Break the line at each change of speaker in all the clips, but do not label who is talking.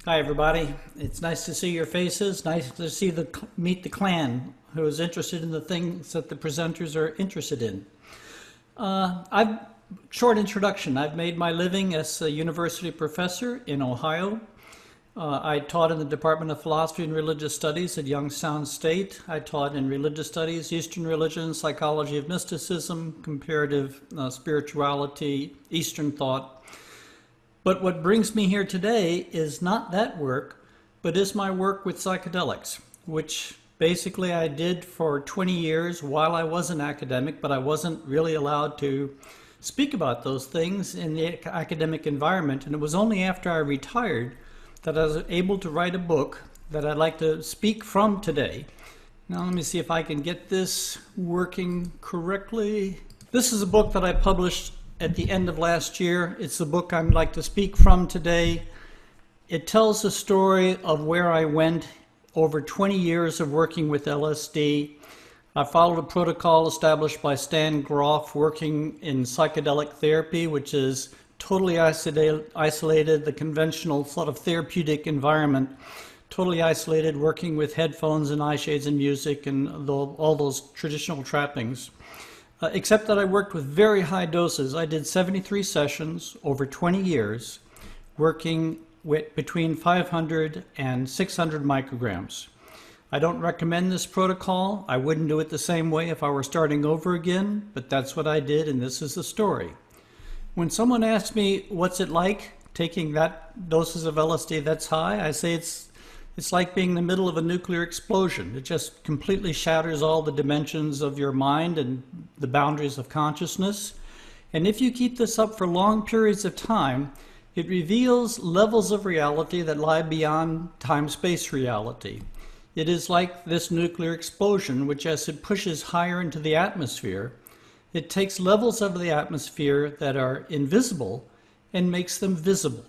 Hi everybody. It's nice to see your faces. Nice to see meet the clan who is interested in the things that the presenters are interested in. Short introduction. I've made my living as a university professor in Ohio. I taught in the Department of Philosophy and Religious Studies at Youngstown State. I taught in religious studies, Eastern religion, psychology of mysticism, comparative spirituality, Eastern thought. But what brings me here today is not that work, but is my work with psychedelics, which basically I did for 20 years while I was an academic, but I wasn't really allowed to speak about those things in the academic environment. And it was only after I retired that I was able to write a book that I'd like to speak from today. Now let me see if I can get this working correctly. This is a book that I published at the end of last year. It's the book I'd like to speak from today. It tells the story of where I went over 20 years of working with LSD. I followed a protocol established by Stan Grof working in psychedelic therapy, which is totally isolated, the conventional sort of therapeutic environment, totally isolated, working with headphones and eye shades and music and all those traditional trappings. Except that I worked with very high doses. I did 73 sessions over 20 years, working with between 500 and 600 micrograms. I don't recommend this protocol. I wouldn't do it the same way if I were starting over again, but that's what I did, and this is the story. When someone asks me, what's it like taking that doses of LSD that's high, I say it's like being in the middle of a nuclear explosion. It just completely shatters all the dimensions of your mind and the boundaries of consciousness. And if you keep this up for long periods of time, it reveals levels of reality that lie beyond time-space reality. It is like this nuclear explosion, which as it pushes higher into the atmosphere, it takes levels of the atmosphere that are invisible and makes them visible.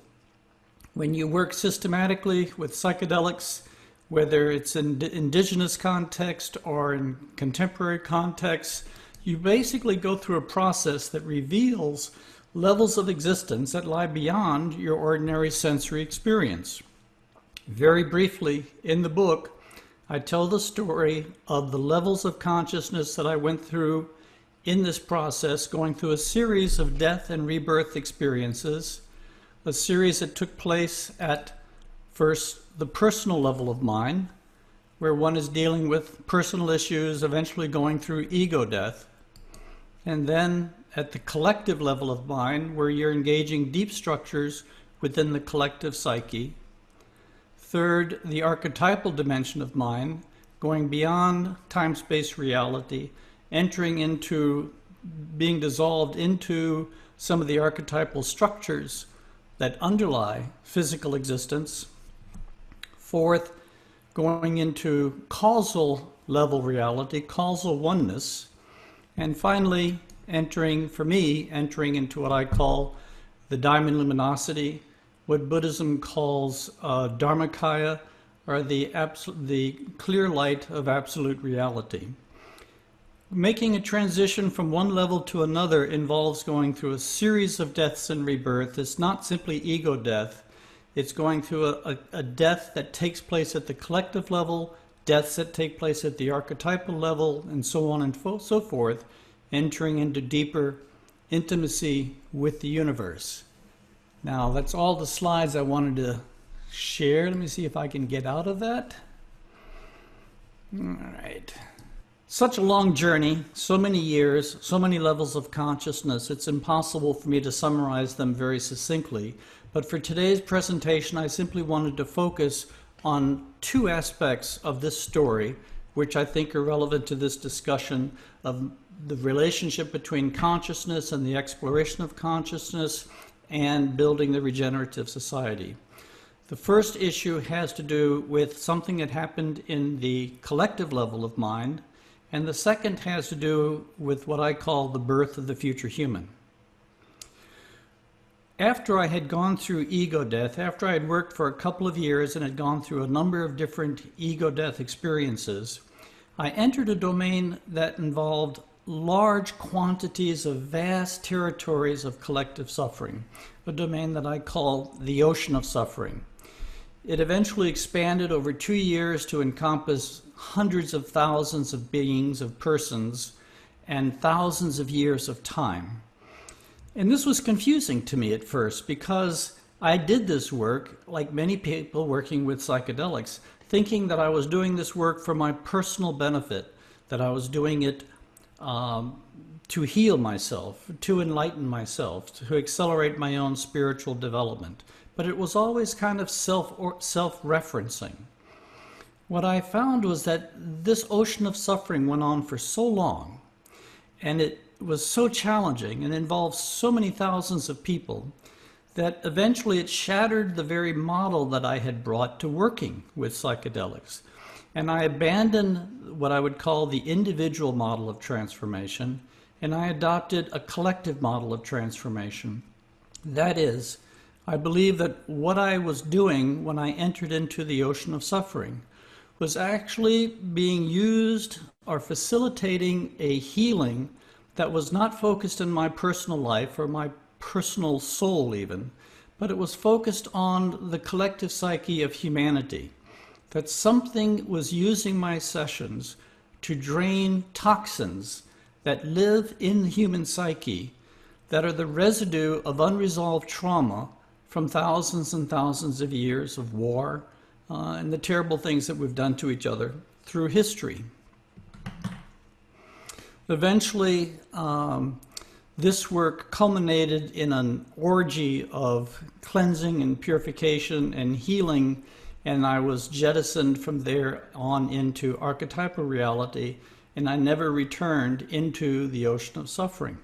When you work systematically with psychedelics, whether it's in indigenous context or in contemporary context, you basically go through a process that reveals levels of existence that lie beyond your ordinary sensory experience. Very briefly, in the book, I tell the story of the levels of consciousness that I went through in this process, going through a series of death and rebirth experiences, a series that took place at first the personal level of mind, where one is dealing with personal issues, eventually going through ego death, and then at the collective level of mind, where you're engaging deep structures within the collective psyche. Third, the archetypal dimension of mind, going beyond time-space reality, entering into being dissolved into some of the archetypal structures that underlie physical existence. Fourth, going into causal level reality, causal oneness. And finally, entering into what I call the diamond luminosity, what Buddhism calls Dharmakaya, or the clear light of absolute reality. Making a transition from one level to another involves going through a series of deaths and rebirth. It's not simply ego death. It's going through a death that takes place at the collective level, deaths that take place at the archetypal level, and so on and so forth, entering into deeper intimacy with the universe. Now, that's all the slides I wanted to share. Let me see if I can get out of that. All right. Such a long journey, so many years, so many levels of consciousness, it's impossible for me to summarize them very succinctly. But for today's presentation, I simply wanted to focus on two aspects of this story, which I think are relevant to this discussion of the relationship between consciousness and the exploration of consciousness and building the regenerative society. The first issue has to do with something that happened in the collective level of mind, and the second has to do with what I call the birth of the future human. After I had gone through ego death, after I had worked for a couple of years and had gone through a number of different ego death experiences, I entered a domain that involved large quantities of vast territories of collective suffering, a domain that I call the ocean of suffering. It eventually expanded over 2 years to encompass hundreds of thousands of beings, of persons, and thousands of years of time. And this was confusing to me at first because I did this work, like many people working with psychedelics, thinking that I was doing this work for my personal benefit, that I was doing it to heal myself, to enlighten myself, to accelerate my own spiritual development. But it was always kind of self-referencing. What I found was that this ocean of suffering went on for so long, and it was so challenging and involved so many thousands of people, that eventually it shattered the very model that I had brought to working with psychedelics. And I abandoned what I would call the individual model of transformation, and I adopted a collective model of transformation. That is, I believe that what I was doing when I entered into the ocean of suffering was actually being used or facilitating a healing that was not focused in my personal life or my personal soul even, but it was focused on the collective psyche of humanity. That something was using my sessions to drain toxins that live in the human psyche that are the residue of unresolved trauma from thousands and thousands of years of war and the terrible things that we've done to each other through history. Eventually, this work culminated in an orgy of cleansing and purification and healing, and I was jettisoned from there on into archetypal reality, and I never returned into the ocean of suffering.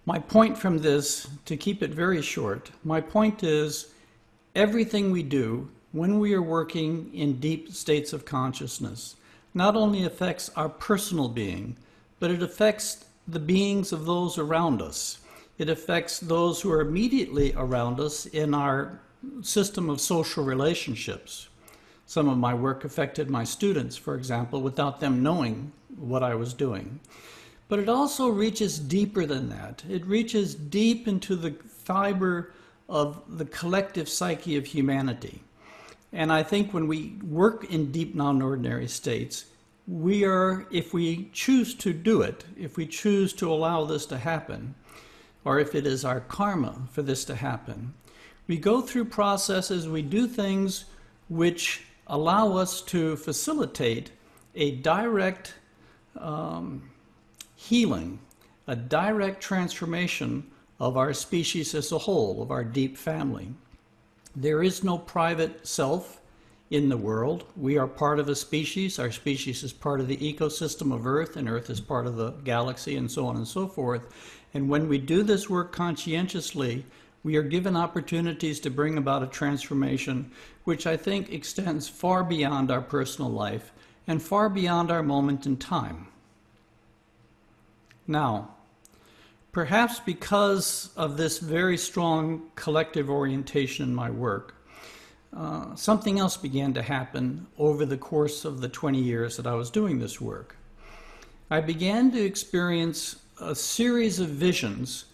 My point from this, to keep it very short, my point is everything we do when we are working in deep states of consciousness not only affects our personal being, but it affects the beings of those around us. It affects those who are immediately around us in our system of social relationships. Some of my work affected my students, for example, without them knowing what I was doing. But it also reaches deeper than that. It reaches deep into the fiber of the collective psyche of humanity. And I think when we work in deep non-ordinary states, we are, if we choose to do it, if we choose to allow this to happen, or if it is our karma for this to happen, we go through processes, we do things which allow us to facilitate a direct healing, a direct transformation of our species as a whole, of our deep family. There is no private self in the world. We are part of a species. Our species is part of the ecosystem of Earth, and Earth is part of the galaxy, and so on and so forth. And when we do this work conscientiously, we are given opportunities to bring about a transformation which I think extends far beyond our personal life and far beyond our moment in time. Now, perhaps because of this very strong collective orientation in my work, something else began to happen over the course of the 20 years that I was doing this work. I began to experience a series of visions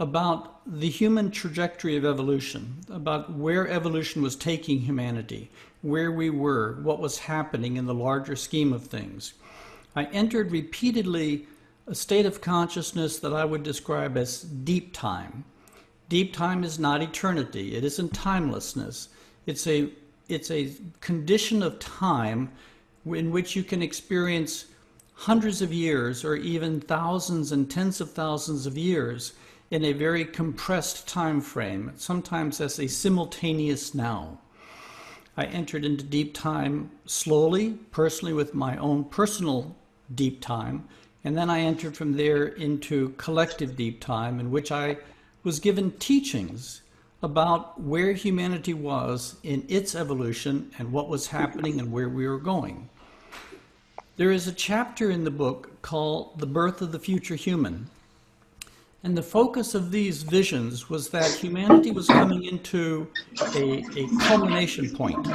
about the human trajectory of evolution, about where evolution was taking humanity, where we were, what was happening in the larger scheme of things. I entered repeatedly a state of consciousness that I would describe as deep time. Deep time is not eternity. It isn't timelessness. It's a condition of time in which you can experience hundreds of years or even thousands and tens of thousands of years in a very compressed time frame, sometimes as a simultaneous now. I entered into deep time slowly, personally with my own personal deep time, and then I entered from there into collective deep time, in which I was given teachings about where humanity was in its evolution and what was happening and where we were going. There is a chapter in the book called The Birth of the Future Human. And the focus of these visions was that humanity was coming into a culmination point.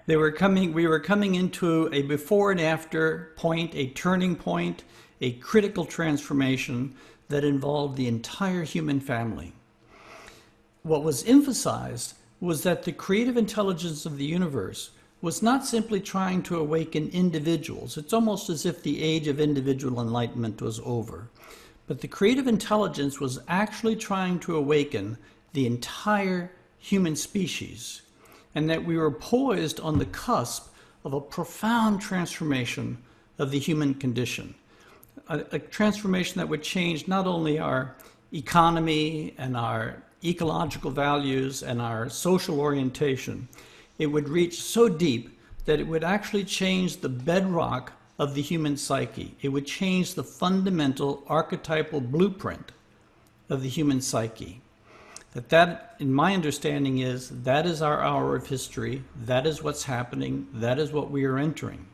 We were coming into a before and after point, a turning point, a critical transformation that involved the entire human family. What was emphasized was that the creative intelligence of the universe was not simply trying to awaken individuals. It's almost as if the age of individual enlightenment was over. But the creative intelligence was actually trying to awaken the entire human species, and that we were poised on the cusp of a profound transformation of the human condition, a transformation that would change not only our economy and our ecological values and our social orientation. It would reach so deep that it would actually change the bedrock of the human psyche. It would change the fundamental archetypal blueprint of the human psyche. That, in my understanding, that is our hour of history. That is what's happening. That is what we are entering.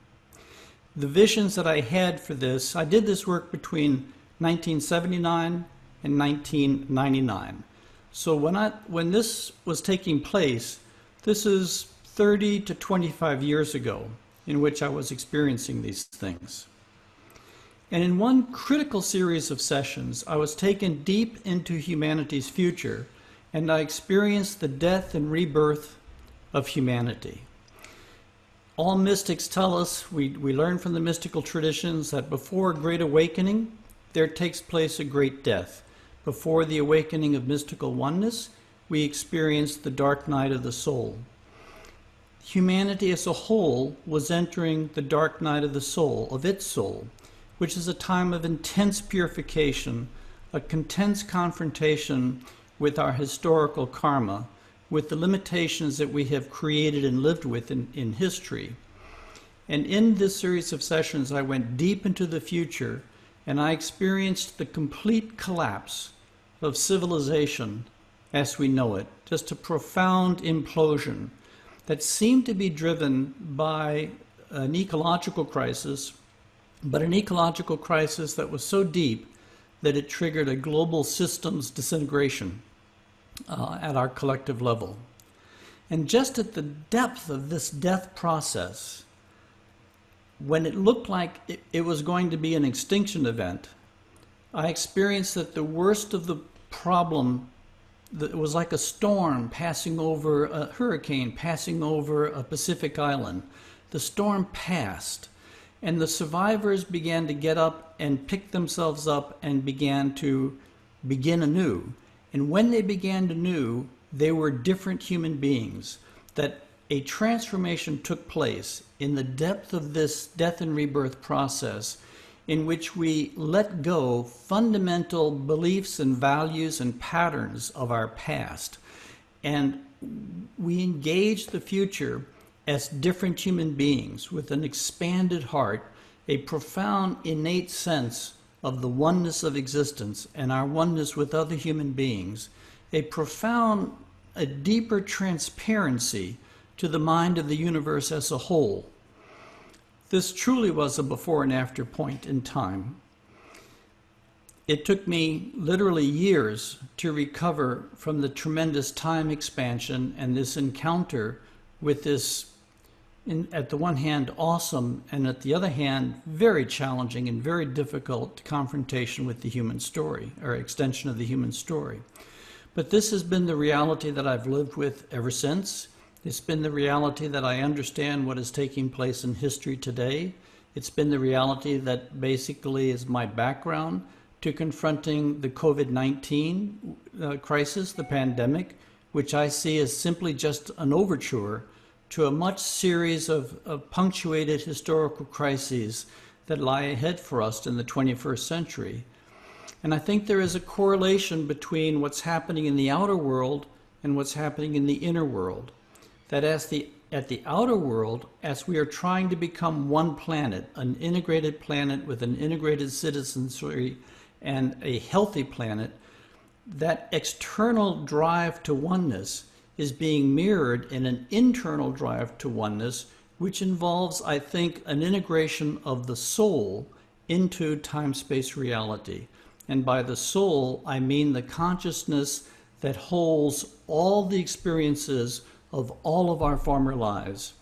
The visions that I had for this, I did this work between 1979 and 1999. So when this was taking place, this is 30 to 25 years ago in which I was experiencing these things. And in one critical series of sessions, I was taken deep into humanity's future, and I experienced the death and rebirth of humanity. All mystics tell us, we learn from the mystical traditions, that before a great awakening, there takes place a great death. Before the awakening of mystical oneness, we experience the dark night of the soul. Humanity as a whole was entering the dark night of the soul, of its soul, which is a time of intense purification, a intense confrontation with our historical karma, with the limitations that we have created and lived with in history. And in this series of sessions, I went deep into the future, and I experienced the complete collapse of civilization as we know it, just a profound implosion that seemed to be driven by an ecological crisis, but an ecological crisis that was so deep that it triggered a global systems disintegration at our collective level. And just at the depth of this death process, when it looked like it was going to be an extinction event, I experienced that the worst of the problem, it was like a storm passing over, a hurricane passing over a Pacific island. The storm passed, and the survivors began to get up and pick themselves up and began to begin anew. And when they began anew, they were different human beings. That a transformation took place in the depth of this death and rebirth process, in which we let go fundamental beliefs and values and patterns of our past. And we engage the future as different human beings with an expanded heart, a profound innate sense of the oneness of existence and our oneness with other human beings, a deeper transparency to the mind of the universe as a whole. This truly was a before and after point in time. It took me literally years to recover from the tremendous time expansion and this encounter with this, at the one hand, awesome, and at the other hand, very challenging and very difficult confrontation with the human story, or extension of the human story. But this has been the reality that I've lived with ever since. It's been the reality that I understand what is taking place in history today. It's been the reality that basically is my background to confronting the COVID-19 crisis, the pandemic, which I see as simply just an overture to a much series of punctuated historical crises that lie ahead for us in the 21st century. And I think there is a correlation between what's happening in the outer world and what's happening in the inner world. That at the outer world, as we are trying to become one planet, an integrated planet with an integrated citizenry and a healthy planet, that external drive to oneness is being mirrored in an internal drive to oneness, which involves, I think, an integration of the soul into time-space reality. And by the soul, I mean the consciousness that holds all the experiences of all of our former lives.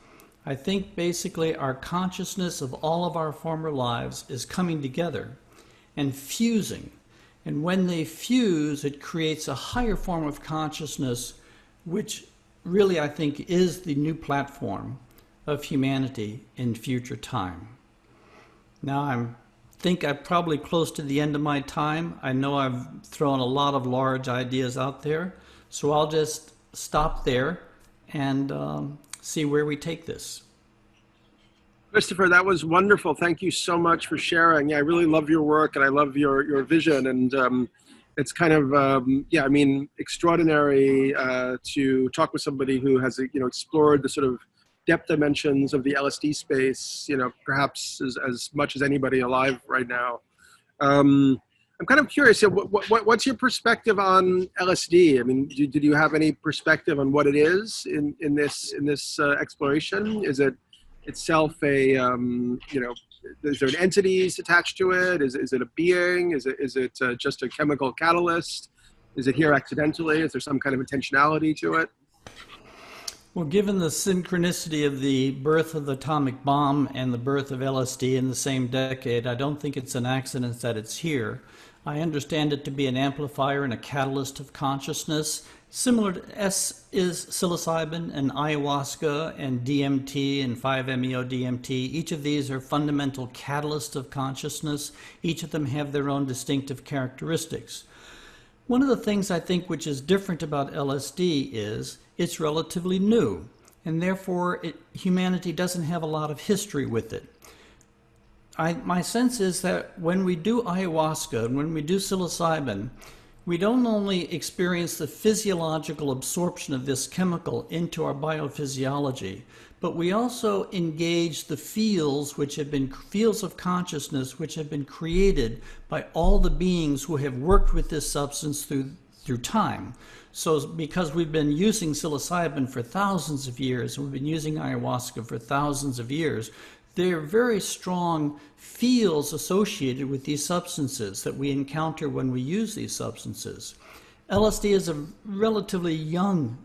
I think basically our consciousness of all of our former lives is coming together and fusing. And when they fuse, it creates a higher form of consciousness which really, I think, is the new platform of humanity in future time. Now, think I'm probably close to the end of my time. I know I've thrown a lot of large ideas out there, so I'll just stop there and see where we take this.
Christopher, that was wonderful. Thank you so much for sharing. Yeah, I really love your work and I love your vision. And it's kind of, yeah, I mean, extraordinary to talk with somebody who has, explored the sort of depth dimensions of the LSD space, perhaps as much as anybody alive right now. I'm kind of curious, what's your perspective on LSD? I mean, did you have any perspective on what it is in this exploration? Is it itself a, is there entities attached to it? Is it a being? Is it just a chemical catalyst? Is it here accidentally? Is there some kind of intentionality to it?
Well, given the synchronicity of the birth of the atomic bomb and the birth of LSD in the same decade, I don't think it's an accident that it's here. I understand it to be an amplifier and a catalyst of consciousness. Similar to S is psilocybin and ayahuasca and DMT and 5-MeO-DMT. Each of these are fundamental catalysts of consciousness. Each of them have their own distinctive characteristics. One of the things I think which is different about LSD is it's relatively new, and therefore humanity doesn't have a lot of history with it. My sense is that when we do ayahuasca and when we do psilocybin, we don't only experience the physiological absorption of this chemical into our biophysiology, but we also engage the fields fields of consciousness which have been created by all the beings who have worked with this substance through time. So because we've been using psilocybin for thousands of years, and we've been using ayahuasca for thousands of years, there are very strong fields associated with these substances that we encounter when we use these substances. LSD is a relatively young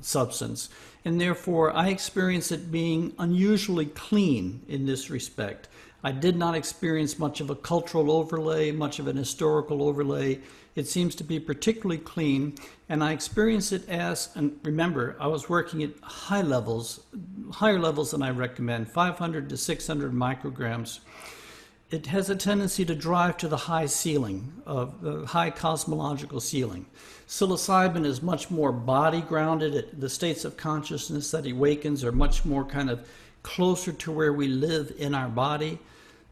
substance, and therefore I experience it being unusually clean in this respect. I did not experience much of a cultural overlay, much of an historical overlay. It seems to be particularly clean, and I experience it as, and remember, I was working at higher levels than I recommend, 500 to 600 micrograms. It has a tendency to drive to the high ceiling, of the high cosmological ceiling. Psilocybin is much more body grounded. The states of consciousness that awakens are much more kind of closer to where we live in our body.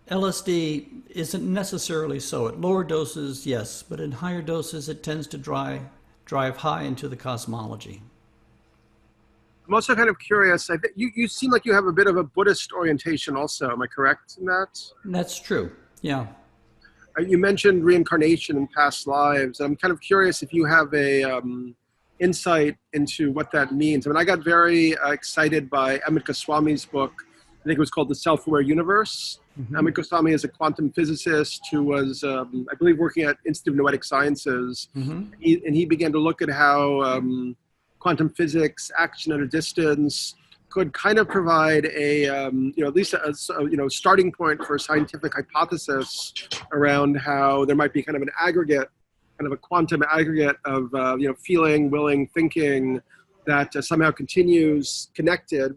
LSD isn't necessarily so. At lower doses, yes, but in higher doses, it tends to drive high into the cosmology.
I'm also kind of curious. I think you seem like you have a bit of a Buddhist orientation also. Am I correct in that?
That's true, yeah.
You mentioned reincarnation and past lives. I'm kind of curious if you have a insight into what that means. I mean, I got very excited by Amit Goswami's book. I think it was called The Self-Aware Universe. Mm-hmm. Amit Goswami is a quantum physicist who was, I believe, working at Institute of Noetic Sciences. Mm-hmm. He began to look at how quantum physics, action at a distance, could kind of provide a, at least a starting point for a scientific hypothesis around how there might be kind of an aggregate, kind of a quantum aggregate of, feeling, willing, thinking that somehow continues connected,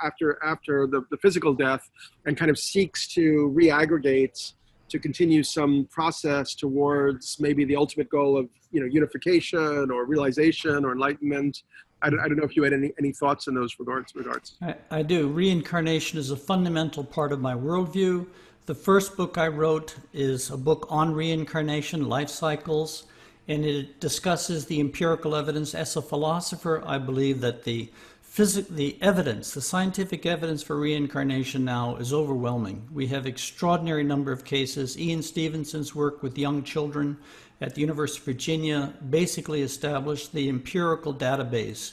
after the physical death, and kind of seeks to reaggregate to continue some process towards maybe the ultimate goal of, unification or realization or enlightenment. I don't know if you had any thoughts in those regards.
I do. Reincarnation is a fundamental part of my worldview. The first book I wrote is a book on reincarnation, life cycles, and it discusses the empirical evidence. As a philosopher, I believe that the scientific evidence for reincarnation now is overwhelming. We have extraordinary number of cases. Ian Stevenson's work with young children at the University of Virginia basically established the empirical database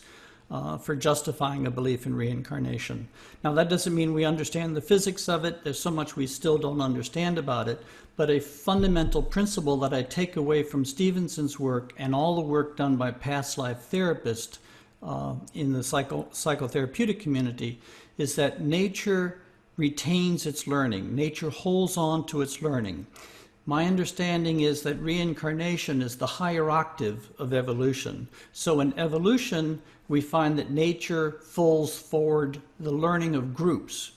for justifying a belief in reincarnation. Now, that doesn't mean we understand the physics of it. There's so much we still don't understand about it. But a fundamental principle that I take away from Stevenson's work and all the work done by past life therapists in the psychotherapeutic community is that nature retains its learning. Nature holds on to its learning. My understanding is that reincarnation is the higher octave of evolution. So in evolution, we find that nature pulls forward the learning of groups.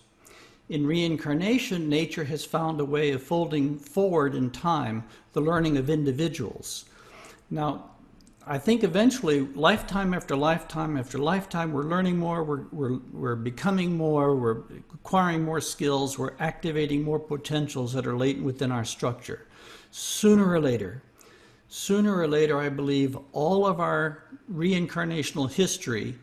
In reincarnation, nature has found a way of folding forward in time the learning of individuals. Now, I think eventually, lifetime after lifetime after lifetime, we're learning more, we're becoming more, we're acquiring more skills, we're activating more potentials that are latent within our structure. Sooner or later, I believe all of our reincarnational history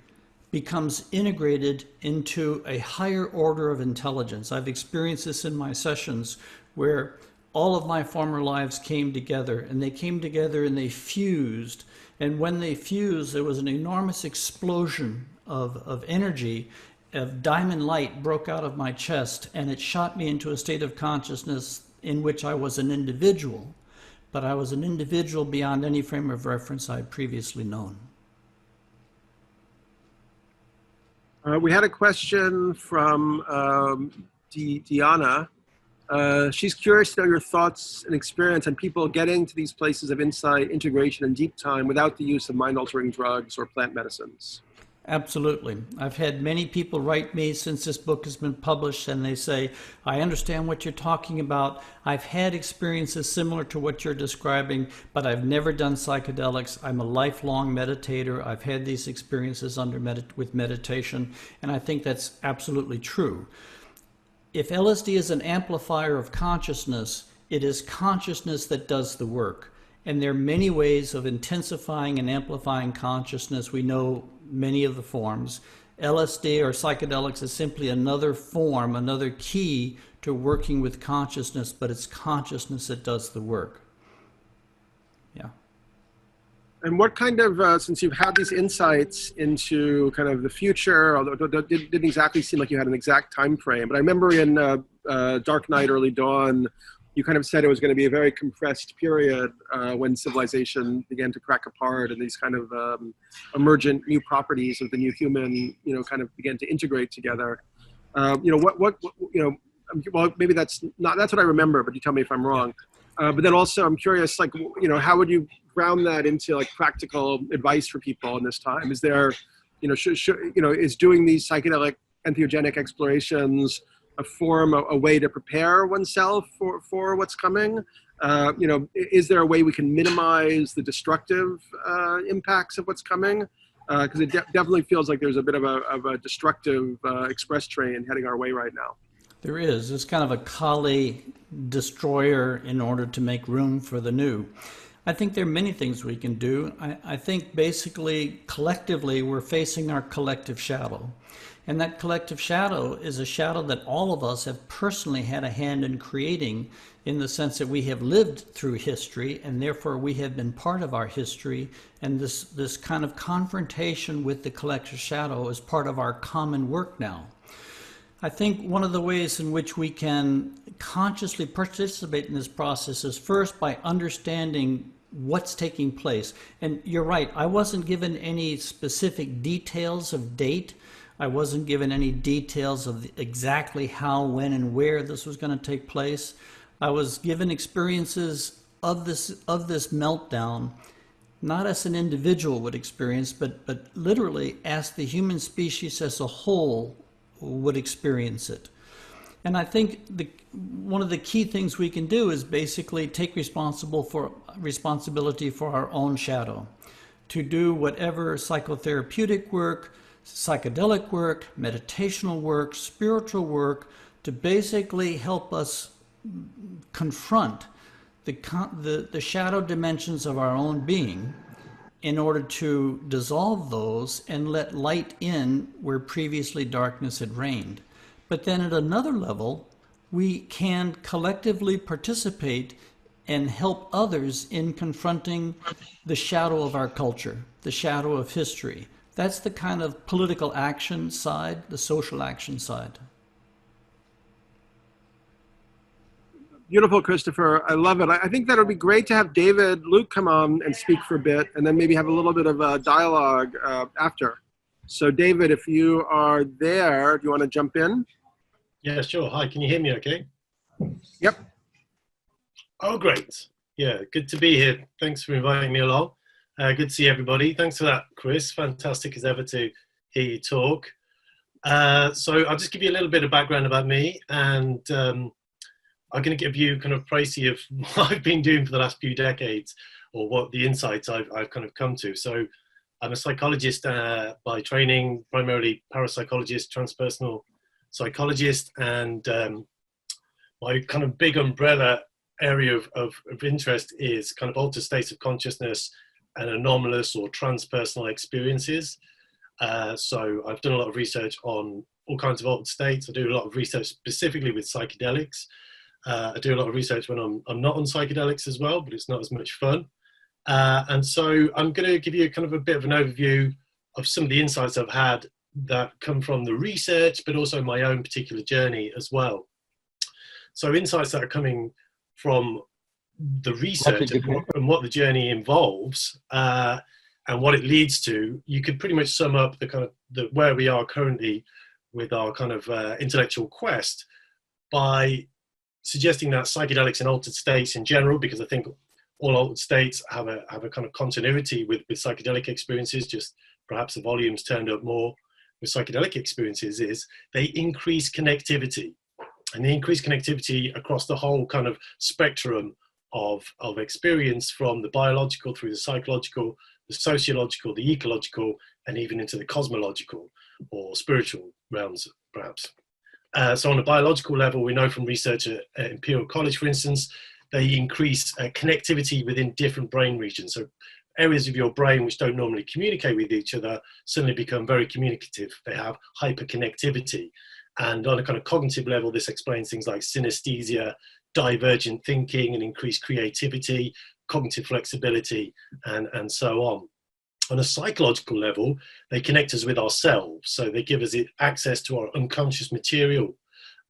becomes integrated into a higher order of intelligence. I've experienced this in my sessions where all of my former lives came together, and they fused. And when they fused, there was an enormous explosion of energy, of diamond light broke out of my chest, and it shot me into a state of consciousness in which I was an individual, but I was an individual beyond any frame of reference I'd previously known.
We had a question from Diana. She's curious to know your thoughts and experience on people getting to these places of insight, integration, and deep time without the use of mind-altering drugs or plant medicines.
Absolutely. I've had many people write me since this book has been published, and they say, I understand what you're talking about. I've had experiences similar to what you're describing, but I've never done psychedelics. I'm a lifelong meditator. I've had these experiences with meditation, and I think that's absolutely true. If LSD is an amplifier of consciousness, it is consciousness that does the work. And there are many ways of intensifying and amplifying consciousness. We know many of the forms. LSD or psychedelics is simply another form, another key to working with consciousness, but it's consciousness that does the work. Yeah.
And what kind of, since you've had these insights into kind of the future, although it didn't exactly seem like you had an exact time frame, but I remember in Dark Knight, Early Dawn, you kind of said it was going to be a very compressed period when civilization began to crack apart and these kind of emergent new properties of the new human, kind of began to integrate together. Well, maybe that's what I remember, but you tell me if I'm wrong. But then also I'm curious, like, how would you ground that into like practical advice for people in this time? Is there, is doing these psychedelic entheogenic explorations a way to prepare oneself for what's coming? Is there a way we can minimize the destructive impacts of what's coming? Because it definitely feels like there's a bit of a destructive express train heading our way right now.
There is. It's kind of a Kali destroyer in order to make room for the new. I think there are many things we can do. I think basically, collectively, we're facing our collective shadow. And that collective shadow is a shadow that all of us have personally had a hand in creating, in the sense that we have lived through history, and therefore we have been part of our history. And this kind of confrontation with the collective shadow is part of our common work now. I think one of the ways in which we can consciously participate in this process is first by understanding what's taking place. And you're right, I wasn't given any specific details of date. I wasn't given any details of exactly how, when, and where this was going to take place. I was given experiences of this meltdown, not as an individual would experience, but literally as the human species as a whole would experience it. And I think one of the key things we can do is basically take responsibility for our own shadow, to do whatever psychotherapeutic work, psychedelic work, meditational work, spiritual work, to basically help us confront the shadow dimensions of our own being in order to dissolve those and let light in where previously darkness had reigned. But then at another level, we can collectively participate and help others in confronting the shadow of our culture, the shadow of history. That's the kind of political action side, the social action side.
Beautiful, Christopher. I love it. I think that would be great to have David Luke come on and speak for a bit, and then maybe have a little bit of a dialogue after. So David, if you are there, do you want to jump in?
Yeah, sure. Hi, can you hear me okay?
Yep.
Oh, great. Yeah, good to be here. Thanks for inviting me along. Good to see everybody. Thanks for that, Chris. Fantastic as ever to hear you talk. So I'll just give you a little bit of background about me, and I'm going to give you kind of précis of what I've been doing for the last few decades, or what the insights I've kind of come to. So I'm a psychologist by training, primarily parapsychologist, transpersonal psychologist, and my kind of big umbrella area of interest is kind of altered states of consciousness and anomalous or transpersonal experiences. So I've done a lot of research on all kinds of altered states. I do a lot of research specifically with psychedelics. I do a lot of research when I'm not on psychedelics as well, but it's not as much fun. And so I'm going to give you kind of a bit of an overview of some of the insights I've had that come from the research, but also my own particular journey as well. So insights that are coming from the research and what the journey involves and what it leads to, you could pretty much sum up the kind of where we are currently with our kind of intellectual quest by suggesting that psychedelics and altered states in general, because I think all altered states have a kind of continuity with psychedelic experiences, just perhaps the volumes turned up more with psychedelic experiences, is they increase connectivity. And they increase connectivity across the whole kind of spectrum of experience, from the biological through the psychological, the sociological, the ecological, and even into the cosmological or spiritual realms, perhaps. So on a biological level, we know from research at Imperial College, for instance, they increase connectivity within different brain regions. So areas of your brain which don't normally communicate with each other suddenly become very communicative. They have hyperconnectivity. And on a kind of cognitive level, this explains things like synesthesia, divergent thinking, and increased creativity, cognitive flexibility, and so on. On a psychological level, they connect us with ourselves. So they give us access to our unconscious material,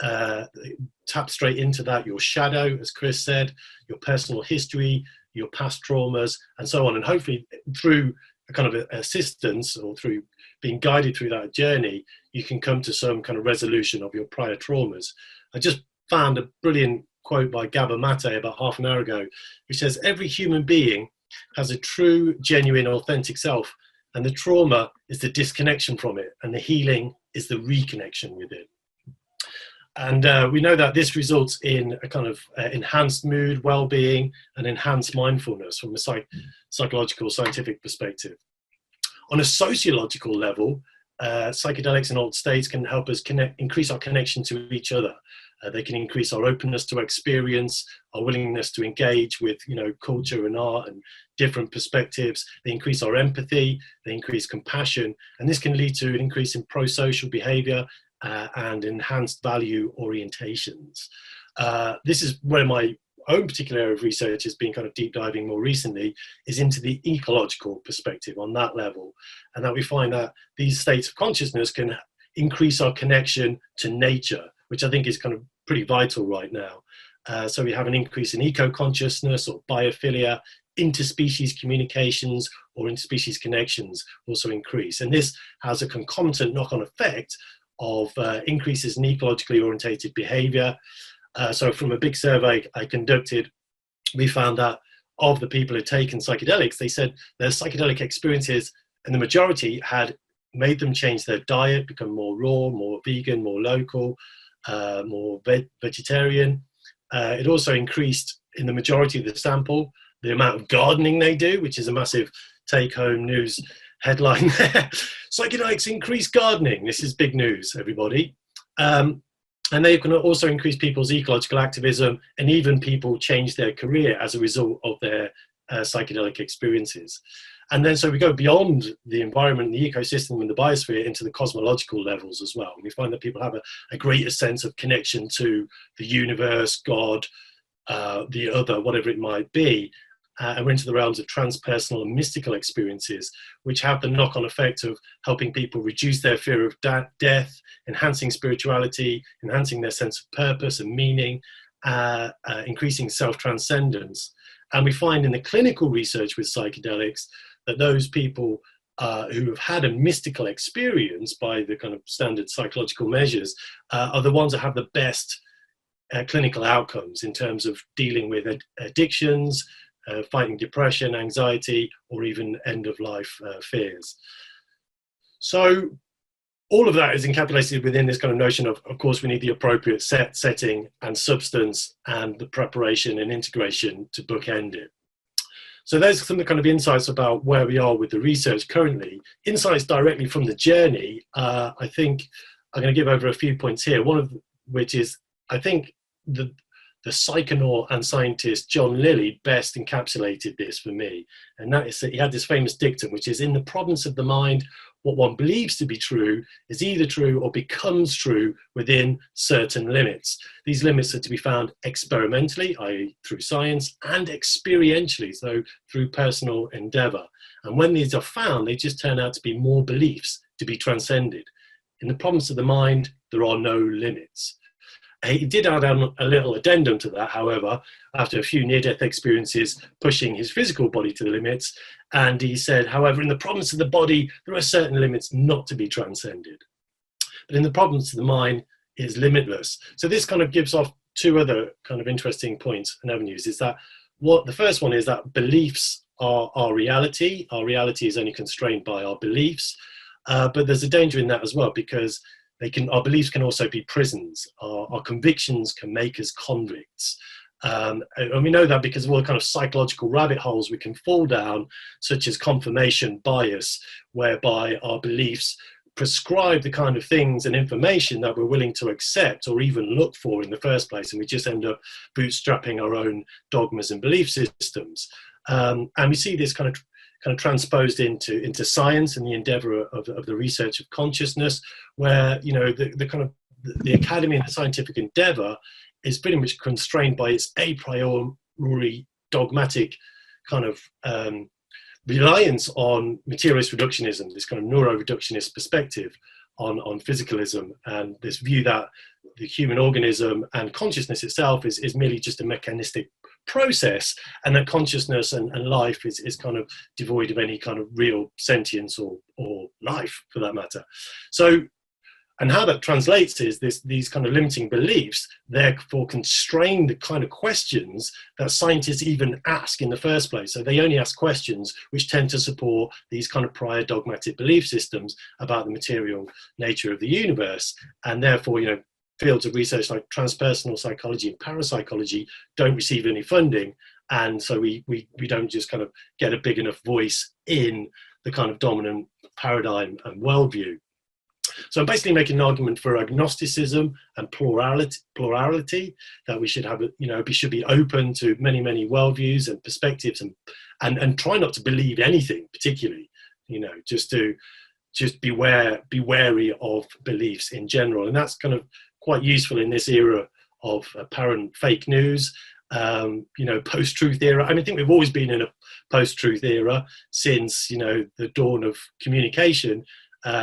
tap straight into that, your shadow, as Chris said, your personal history, your past traumas, and so on. And hopefully through a kind of assistance, or through being guided through that journey, you can come to some kind of resolution of your prior traumas. I just found a brilliant quote by Gabor Mate about half an hour ago, which says, every human being has a true, genuine, authentic self, and the trauma is the disconnection from it, and the healing is the reconnection with it. And we know that this results in a kind of enhanced mood, well-being, and enhanced mindfulness from a psychological, scientific perspective. On a sociological level, psychedelics and altered states can help us increase our connection to each other. They can increase our openness to experience, our willingness to engage with, culture and art and different perspectives. They increase our empathy, they increase compassion, and this can lead to an increase in pro-social behavior and enhanced value orientations. This is where my own particular area of research has been kind of deep diving more recently, is into the ecological perspective on that level. And that we find that these states of consciousness can increase our connection to nature, which I think is kind of pretty vital right now. So we have an increase in eco-consciousness or biophilia, interspecies communications or interspecies connections also increase. And this has a concomitant knock-on effect of increases in ecologically orientated behavior. So from a big survey I conducted, we found that of the people who had taken psychedelics, they said their psychedelic experiences, and the majority had made them change their diet, become more raw, more vegan, more local, more vegetarian. It also increased, in the majority of the sample, the amount of gardening they do, which is a massive take-home news headline there. Psychedelics increase gardening. This is big news, everybody. And they can also increase people's ecological activism, and even people change their career as a result of their psychedelic experiences. And then so we go beyond the environment, the ecosystem and the biosphere into the cosmological levels as well. We find that people have a greater sense of connection to the universe, God, the other, whatever it might be. And we're into the realms of transpersonal and mystical experiences, which have the knock-on effect of helping people reduce their fear of death, enhancing spirituality, enhancing their sense of purpose and meaning, increasing self-transcendence. And we find in the clinical research with psychedelics that those people who have had a mystical experience by the kind of standard psychological measures are the ones that have the best clinical outcomes in terms of dealing with addictions, fighting depression, anxiety, or even end-of-life fears. So all of that is encapsulated within this kind of notion of course, we need the appropriate setting and substance and the preparation and integration to bookend it. So there's some kind of insights about where we are with the research currently. Insights directly from the journey. I think I'm going to give over a few points here. One of which is, I think the psychonaut and scientist John Lilly best encapsulated this for me. And that is that he had this famous dictum, which is, in the province of the mind, what one believes to be true is either true or becomes true within certain limits. These limits are to be found experimentally, i.e. through science, and experientially, so through personal endeavor. And when these are found, they just turn out to be more beliefs to be transcended. In the province of the mind, there are no limits. He did add on a little addendum to that, however, after a few near-death experiences pushing his physical body to the limits. And he said, however, in the province of the body, there are certain limits not to be transcended. But in the province of the mind, it is limitless. So this kind of gives off two other kind of interesting points and avenues. Is that the first one is that beliefs are our reality. Our reality is only constrained by our beliefs. But there's a danger in that as well, because our beliefs can also be prisons. Our convictions can make us convicts. And we know that because of all the kind of psychological rabbit holes we can fall down, such as confirmation bias, whereby our beliefs prescribe the kind of things and information that we're willing to accept or even look for in the first place. And we just end up bootstrapping our own dogmas and belief systems. And we see this kind of transposed into science and the endeavor of the research of consciousness, where the academy and the scientific endeavor is pretty much constrained by its a priori dogmatic kind of reliance on materialist reductionism, this kind of neuro-reductionist perspective on physicalism, and this view that the human organism and consciousness itself is merely just a mechanistic process, and that consciousness and life is kind of devoid of any kind of real sentience or life, for that matter. So, and how that translates is these kind of limiting beliefs therefore constrain the kind of questions that scientists even ask in the first place. So they only ask questions which tend to support these kind of prior dogmatic belief systems about the material nature of the universe, and therefore, fields of research like transpersonal psychology and parapsychology don't receive any funding, and so we don't just kind of get a big enough voice in the kind of dominant paradigm and worldview. So I'm basically making an argument for agnosticism and plurality, that we should have, we should be open to many worldviews and perspectives, and try not to believe anything particularly, just be wary of beliefs in general. And that's kind of quite useful in this era of apparent fake news, post-truth era. I think we've always been in a post-truth era since, the dawn of communication,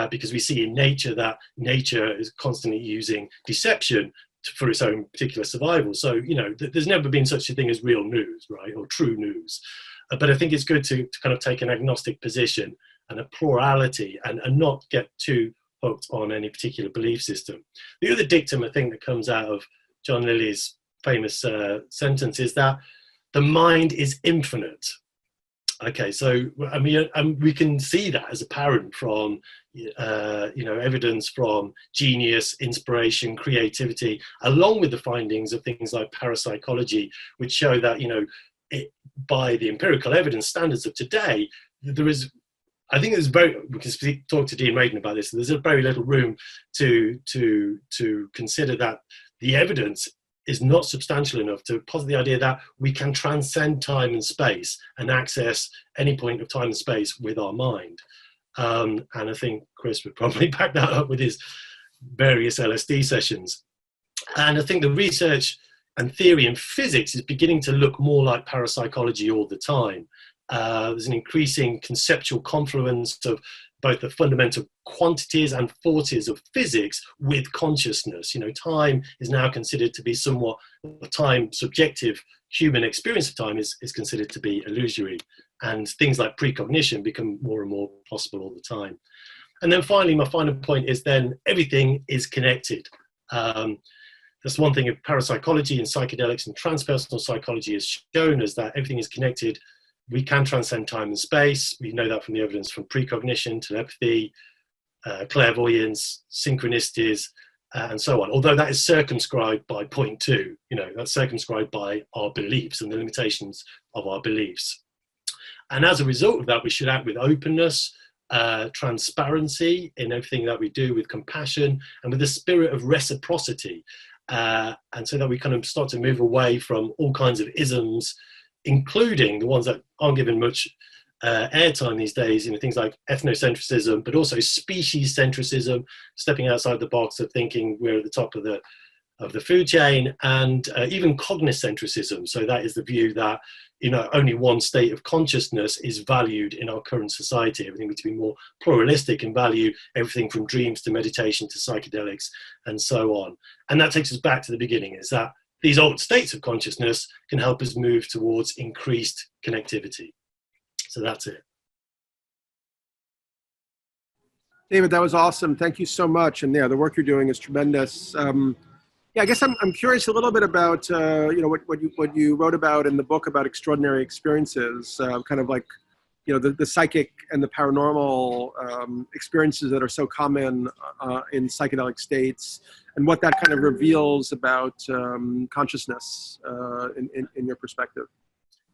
because we see in nature that nature is constantly using deception for its own particular survival. So, there's never been such a thing as real news, right, or true news. But I think it's good to kind of take an agnostic position and a plurality, and not get too hooked on any particular belief system. The other dictum, I think, that comes out of John Lilly's famous sentence is that the mind is infinite. Okay, so we can see that as apparent from evidence from genius, inspiration, creativity, along with the findings of things like parapsychology, which show that by the empirical evidence standards of today, there is, I think we can talk to Dean Radin about this. There's a very little room to consider that the evidence is not substantial enough to posit the idea that we can transcend time and space and access any point of time and space with our mind. And I think Chris would probably back that up with his various LSD sessions. And I think the research and theory in physics is beginning to look more like parapsychology all the time. There's an increasing conceptual confluence of both the fundamental quantities and forces of physics with consciousness. Time is now considered to be somewhat, time subjective human experience of time is considered to be illusory, and things like precognition become more and more possible all the time. And then finally, my final point is then everything is connected. that's one thing of parapsychology and psychedelics and transpersonal psychology has shown us, that everything is connected. We can transcend time and space. We know that from the evidence from precognition, telepathy, clairvoyance, synchronicities, and so on. Although that is circumscribed by point two, that's circumscribed by our beliefs and the limitations of our beliefs. And as a result of that, we should act with openness, transparency in everything that we do, with compassion and with a spirit of reciprocity. And so that we kind of start to move away from all kinds of isms, including the ones that aren't given much airtime these days, things like ethnocentrism, but also species centricism, stepping outside the box of thinking we're at the top of the food chain, and even cognoscentrism. So that is the view that only one state of consciousness is valued in our current society. Everything needs to be more pluralistic and value everything from dreams to meditation to psychedelics and so on. And that takes us back to the beginning, is that these old states of consciousness can help us move towards increased connectivity. So that's it.
David, that was awesome. Thank you so much. And yeah, the work you're doing is tremendous. Yeah, I guess I'm curious a little bit about what you wrote about in the book about extraordinary experiences, kind of like the psychic and the paranormal experiences that are so common in psychedelic states, and what that kind of reveals about consciousness in your perspective.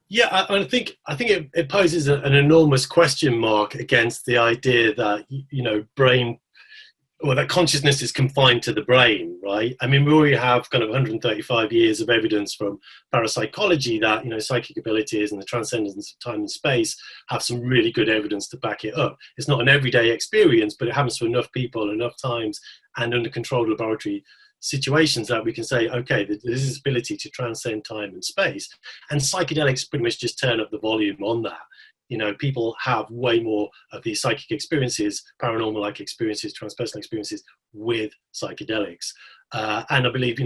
Yeah, I think it poses an enormous question mark against the idea that that consciousness is confined to the brain, right? I mean, we already have kind of 135 years of evidence from parapsychology that, psychic abilities and the transcendence of time and space have some really good evidence to back it up. It's not an everyday experience, but it happens to enough people, enough times, and under controlled laboratory situations that we can say, okay, there's this ability to transcend time and space. And psychedelics pretty much just turn up the volume on that. People have way more of these psychic experiences, paranormal-like experiences, transpersonal experiences with psychedelics. And I believe,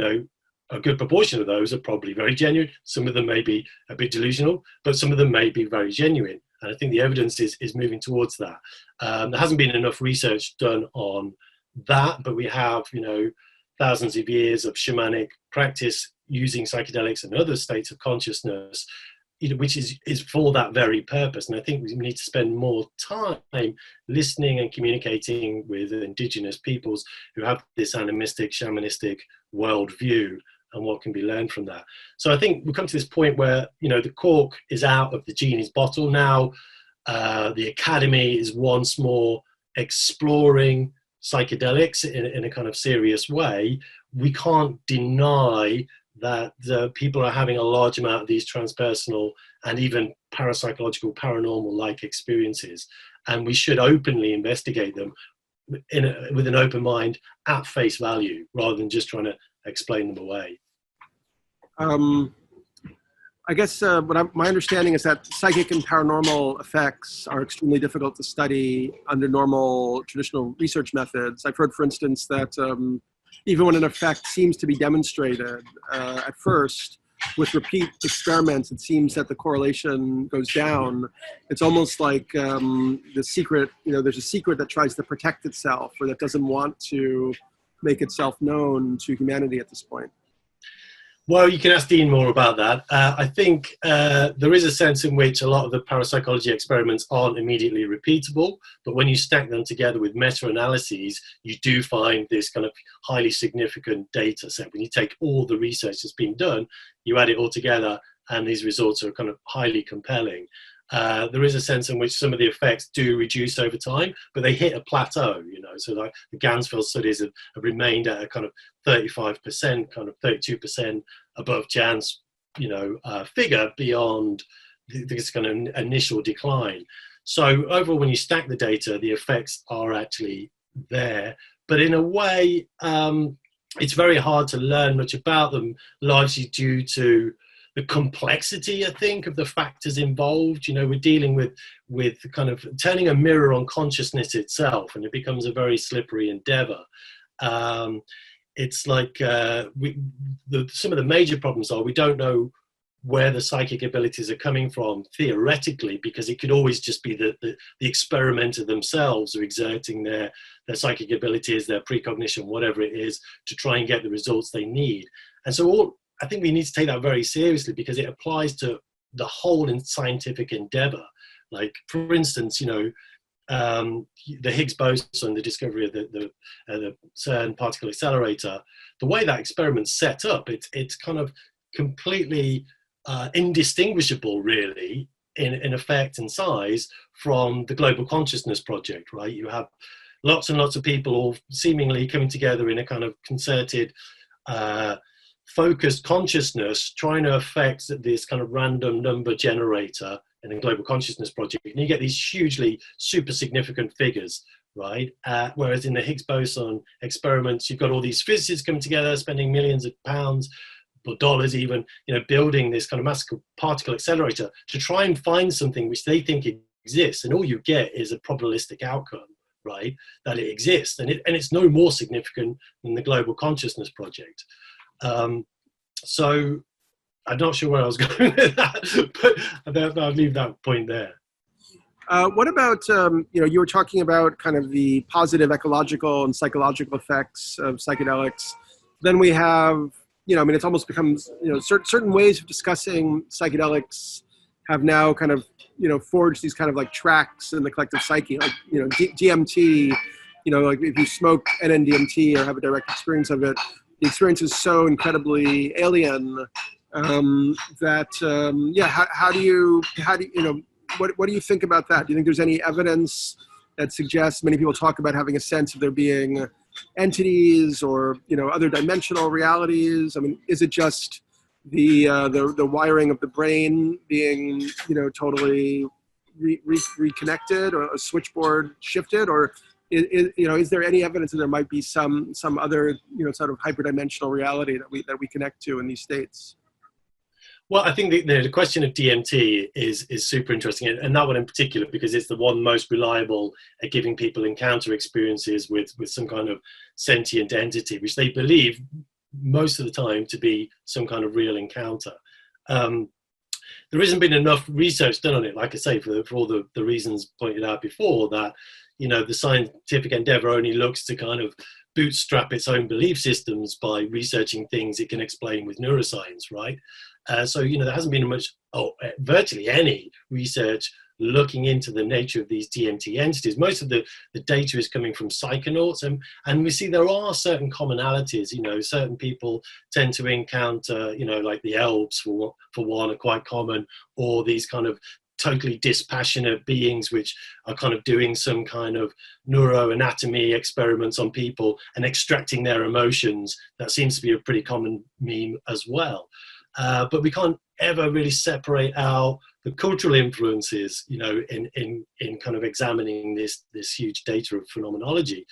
a good proportion of those are probably very genuine. Some of them may be a bit delusional, but some of them may be very genuine. And I think the evidence is moving towards that. There hasn't been enough research done on that, but we have, thousands of years of shamanic practice using psychedelics and other states of consciousness, which is for that very purpose. And I think we need to spend more time listening and communicating with indigenous peoples who have this animistic, shamanistic worldview, and what can be learned from that. So I think we come to this point where, the cork is out of the genie's bottle now. The academy is once more exploring psychedelics in a kind of serious way. We can't deny that people are having a large amount of these transpersonal and even parapsychological, paranormal-like experiences, and we should openly investigate them with an open mind at face value, rather than just trying to explain them away.
I guess my understanding is that psychic and paranormal effects are extremely difficult to study under normal traditional research methods. I've heard, for instance, that even when an effect seems to be demonstrated at first, with repeat experiments, it seems that the correlation goes down. It's almost like the secret, there's a secret that tries to protect itself, or that doesn't want to make itself known to humanity at this point.
Well, you can ask Dean more about that. I think there is a sense in which a lot of the parapsychology experiments aren't immediately repeatable, but when you stack them together with meta-analyses, you do find this kind of highly significant data set. When you take all the research that's been done, you add it all together, and these results are kind of highly compelling. There is a sense in which some of the effects do reduce over time, but they hit a plateau, so like the Gansfield studies have remained at a kind of 35%, kind of 32% above Jan's, figure beyond this kind of initial decline. So overall, when you stack the data, the effects are actually there, but in a way, it's very hard to learn much about them, largely due to the complexity, I think, of the factors involved. We're dealing with kind of turning a mirror on consciousness itself, and it becomes a very slippery endeavor. It's like some of the major problems are we don't know where the psychic abilities are coming from theoretically, because it could always just be the experimenter themselves who are exerting their psychic abilities, their precognition, whatever it is, to try and get the results they need. And so I think we need to take that very seriously, because it applies to the whole scientific endeavor. Like, for instance, the Higgs boson, the discovery of the CERN particle accelerator, the way that experiment's set up, it's kind of completely indistinguishable, really, in effect and size, from the Global Consciousness Project, right? You have lots and lots of people all seemingly coming together in a kind of concerted, focused consciousness, trying to affect this kind of random number generator in the Global Consciousness Project. And you get these hugely super significant figures, right? Whereas in the Higgs boson experiments, you've got all these physicists coming together, spending millions of pounds or dollars even, building this kind of massive particle accelerator to try and find something which they think exists. And all you get is a probabilistic outcome, right? That it exists. And it's no more significant than the Global Consciousness Project. So I'm not sure where I was going with that, but I'll leave that point there.
What about, you were talking about kind of the positive ecological and psychological effects of psychedelics. Then we have, it's almost becomes, certain ways of discussing psychedelics have now kind of, forged these kind of like tracks in the collective psyche, like, DMT, like if you smoke NN-DMT or have a direct experience of it, the experience is so incredibly alien that, how do you, what do you think about that? Do you think there's any evidence that suggests, many people talk about having a sense of there being entities or, other dimensional realities? I mean, is it just the wiring of the brain being, totally reconnected, or a switchboard shifted, or is there any evidence that there might be some other, sort of hyperdimensional reality that we connect to in these states?
Well, I think the question of DMT is super interesting, and that one in particular, because it's the one most reliable at giving people encounter experiences with some kind of sentient entity, which they believe most of the time to be some kind of real encounter. There hasn't been enough research done on it, like I say, for all the reasons pointed out before, that the scientific endeavor only looks to kind of bootstrap its own belief systems by researching things it can explain with neuroscience, right? So, there hasn't been virtually any research looking into the nature of these DMT entities. Most of the data is coming from psychonauts, and we see there are certain commonalities. Certain people tend to encounter, like the elves, for one, are quite common, or these kind of totally dispassionate beings which are kind of doing some kind of neuroanatomy experiments on people and extracting their emotions. That seems to be a pretty common meme as well. But we can't ever really separate out the cultural influences, in kind of examining this huge data of phenomenology.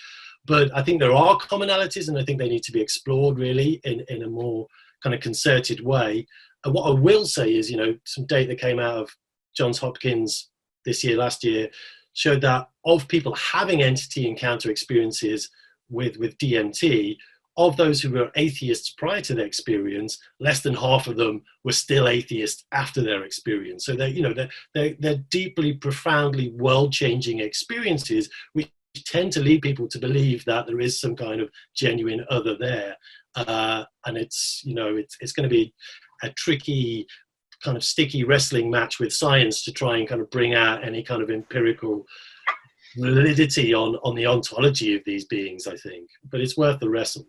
But I think there are commonalities, and I think they need to be explored really in a more kind of concerted way. And what I will say is, some data that came out of Johns Hopkins last year, showed that of people having entity encounter experiences with DMT, of those who were atheists prior to their experience, less than half of them were still atheists after their experience. So they're deeply, profoundly world-changing experiences, which tend to lead people to believe that there is some kind of genuine other there. And it's going to be a tricky, kind of sticky wrestling match with science to try and kind of bring out any kind of empirical validity on the ontology of these beings, I think. But it's worth the wrestle.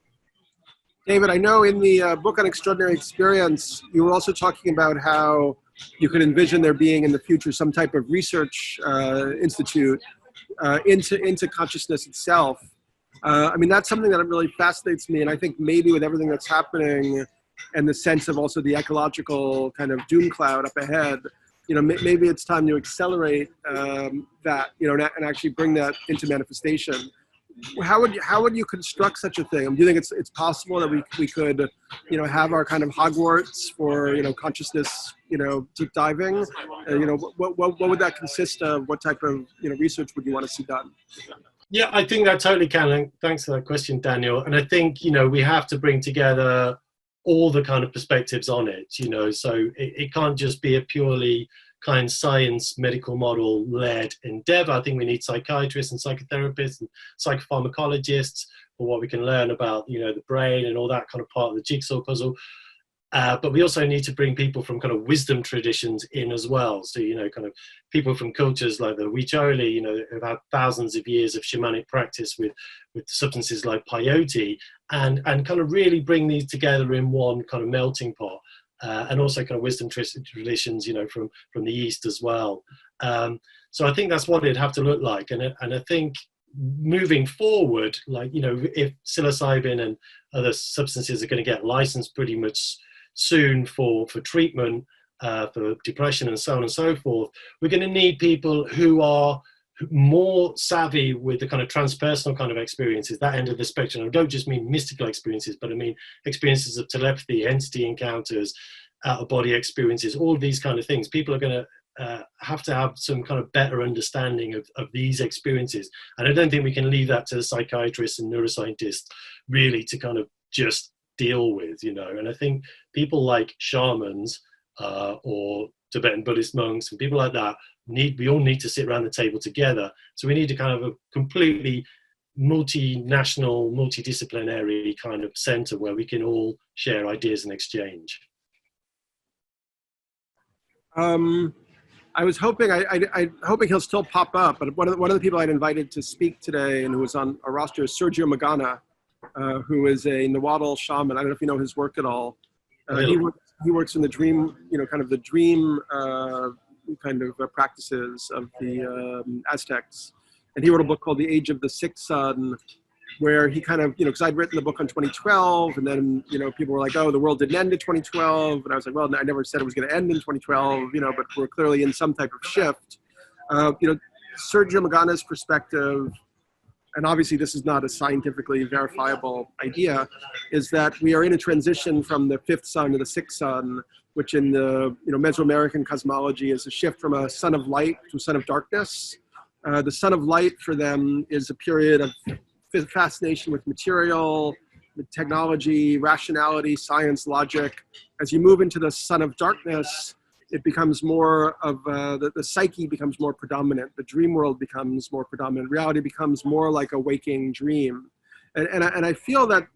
David, I know in the book on extraordinary experience, you were also talking about how you could envision there being in the future some type of research institute into consciousness itself. I mean, that's something that really fascinates me. And I think maybe with everything that's happening and the sense of also the ecological kind of doom cloud up ahead, maybe it's time to accelerate that, and actually bring that into manifestation. How would you construct such a thing? Do you think it's possible that we could, have our kind of Hogwarts for, consciousness, deep diving? What would that consist of? What type of, research would you want to see done?
Yeah, I think that totally can. And thanks for that question, Daniel. And I think, we have to bring together all the kind of perspectives on it, you know, so it can't just be a purely kind of science medical model led endeavor. I think we need psychiatrists and psychotherapists and psychopharmacologists for what we can learn about, you know, the brain and all that kind of part of the jigsaw puzzle. But we also need to bring people from kind of wisdom traditions in as well. So, you know, kind of people from cultures like the Huicholi, you know, who've had thousands of years of shamanic practice with substances like peyote, and kind of really bring these together in one kind of melting pot. And also kind of wisdom traditions, you know, from the East as well. So I think that's what it'd have to look like. And I think moving forward, like, you know, if psilocybin and other substances are going to get licensed pretty much soon for treatment, for depression and so on and so forth, we're going to need people who are more savvy with the kind of transpersonal kind of experiences, that end of the spectrum. I don't just mean mystical experiences, but I mean experiences of telepathy, entity encounters, out-of-body experiences, all these kind of things. People are going to have to have some kind of better understanding of these experiences. And I don't think we can leave that to the psychiatrists and neuroscientists really to kind of just deal with, you know. And I think people like shamans or Tibetan Buddhist monks and people like that, we all need to sit around the table together. So we need to kind of a completely multinational, multidisciplinary kind of center where we can all share ideas and exchange.
I was hoping, I'm hoping he'll still pop up, but one of the people I'd invited to speak today and who was on our roster is Sergio Magana, who is a Nahuatl shaman. I don't know if you know his work at all. He works in the dream, you know, kind of the dream kind of practices of the Aztecs. And he wrote a book called The Age of the Sixth Sun, where he kind of, you know, because I'd written the book on 2012, and then, you know, people were like, oh, the world didn't end in 2012. And I was like, well, I never said it was going to end in 2012, you know, but we're clearly in some type of shift. You know, Sergio Magana's perspective, and obviously this is not a scientifically verifiable idea, is that we are in a transition from the fifth sun to the sixth sun, which in the, you know, Mesoamerican cosmology is a shift from a sun of light to a sun of darkness. The sun of light for them is a period of fascination with material, with technology, rationality, science, logic. As you move into the sun of darkness, it becomes more of, the psyche becomes more predominant. The dream world becomes more predominant. Reality becomes more like a waking dream. And I feel that,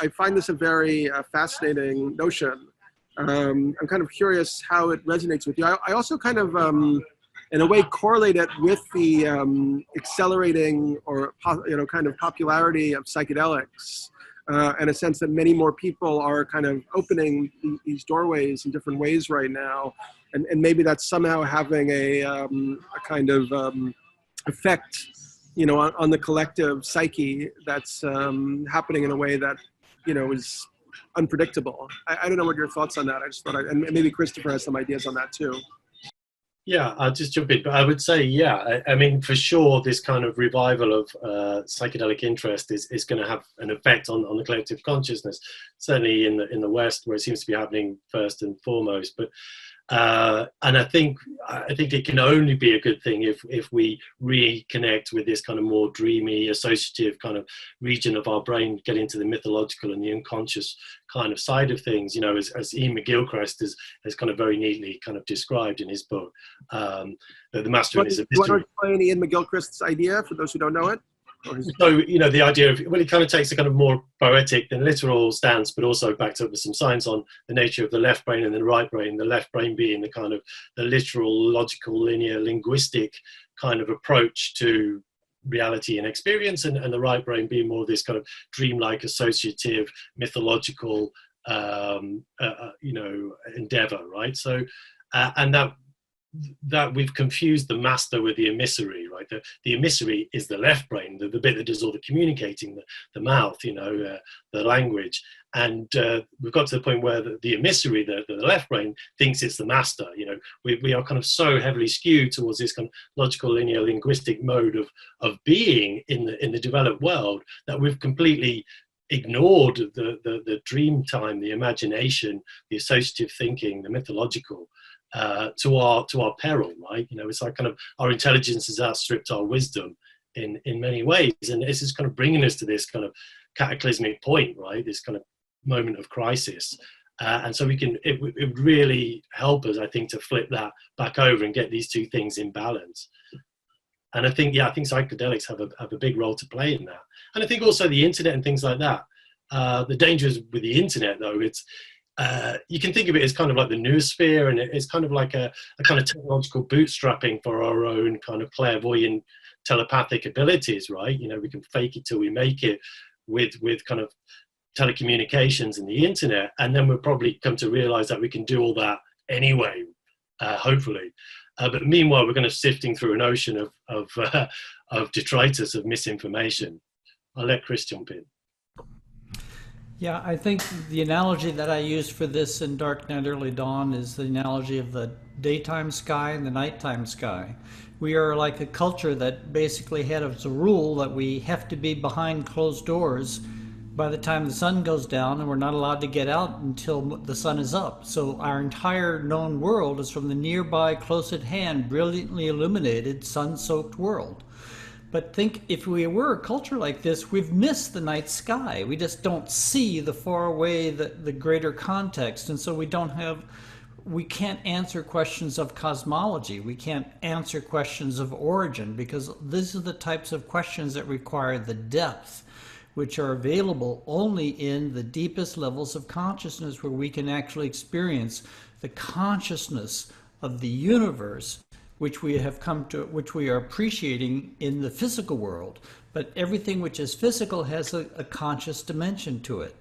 I find this a very fascinating notion. I'm kind of curious how it resonates with you. I also kind of, in a way, correlate it with the accelerating or, you know, kind of popularity of psychedelics, in a sense that many more people are kind of opening these doorways in different ways right now. And maybe that's somehow having a kind of effect, you know, on the collective psyche that's happening in a way that, you know, is unpredictable. I don't know what your thoughts on that. I just thought, and maybe Christopher has some ideas on that too.
Yeah, I'll just jump in, but I would say, yeah, I mean, for sure, this kind of revival of psychedelic interest is going to have an effect on the collective consciousness, certainly in the West, where it seems to be happening first and foremost. But and I think it can only be a good thing if we reconnect with this kind of more dreamy, associative kind of region of our brain, get into the mythological and the unconscious kind of side of things, you know, as Ian McGilchrist has kind of very neatly kind of described in his book. The Master is a Mystery.
Do you want to explain Ian McGilchrist's idea for those who don't know it?
So, you know, the idea of, well, it kind of takes a kind of more poetic than literal stance, but also backed up with some science on the nature of the left brain and the right brain, the left brain being the kind of the literal, logical, linear, linguistic kind of approach to reality and experience, and the right brain being more this kind of dreamlike, associative, mythological, you know, endeavor, right? So, and that we've confused the master with the emissary, right? The emissary is the left brain, the bit that does all the communicating, the mouth, you know, the language. And we've got to the point where the emissary, the left brain, thinks it's the master. You know, we are kind of so heavily skewed towards this kind of logical, linear, linguistic mode of being in the developed world that we've completely ignored the dream time, the imagination, the associative thinking, the mythological. To our peril, right? You know, it's like kind of our intelligence has outstripped our wisdom in many ways, and this is kind of bringing us to this kind of cataclysmic point, right? This kind of moment of crisis, And so it would really help us, I think, to flip that back over and get these two things in balance. And I think psychedelics have a big role to play in that. And I think also the internet and things like that. The dangers with the internet, though, it's you can think of it as kind of like the Noosphere, and it's kind of like a kind of technological bootstrapping for our own kind of clairvoyant telepathic abilities, right? You know, we can fake it till we make it with kind of telecommunications and the internet, and then we'll probably come to realize that we can do all that anyway, hopefully. But meanwhile, we're kind of sifting through an ocean of detritus, of misinformation. I'll let Chris jump in.
Yeah, I think the analogy that I use for this in Dark Night, Early Dawn is the analogy of the daytime sky and the nighttime sky. We are like a culture that basically had as a rule that we have to be behind closed doors by the time the sun goes down, and we're not allowed to get out until the sun is up. So our entire known world is from the nearby, close at hand, brilliantly illuminated, sun-soaked world. But think, if we were a culture like this, we've missed the night sky. We just don't see the far away, the greater context. And so we can't answer questions of cosmology. We can't answer questions of origin, because these are the types of questions that require the depth, which are available only in the deepest levels of consciousness, where we can actually experience the consciousness of the universe, which we are appreciating in the physical world. But everything which is physical has a conscious dimension to it.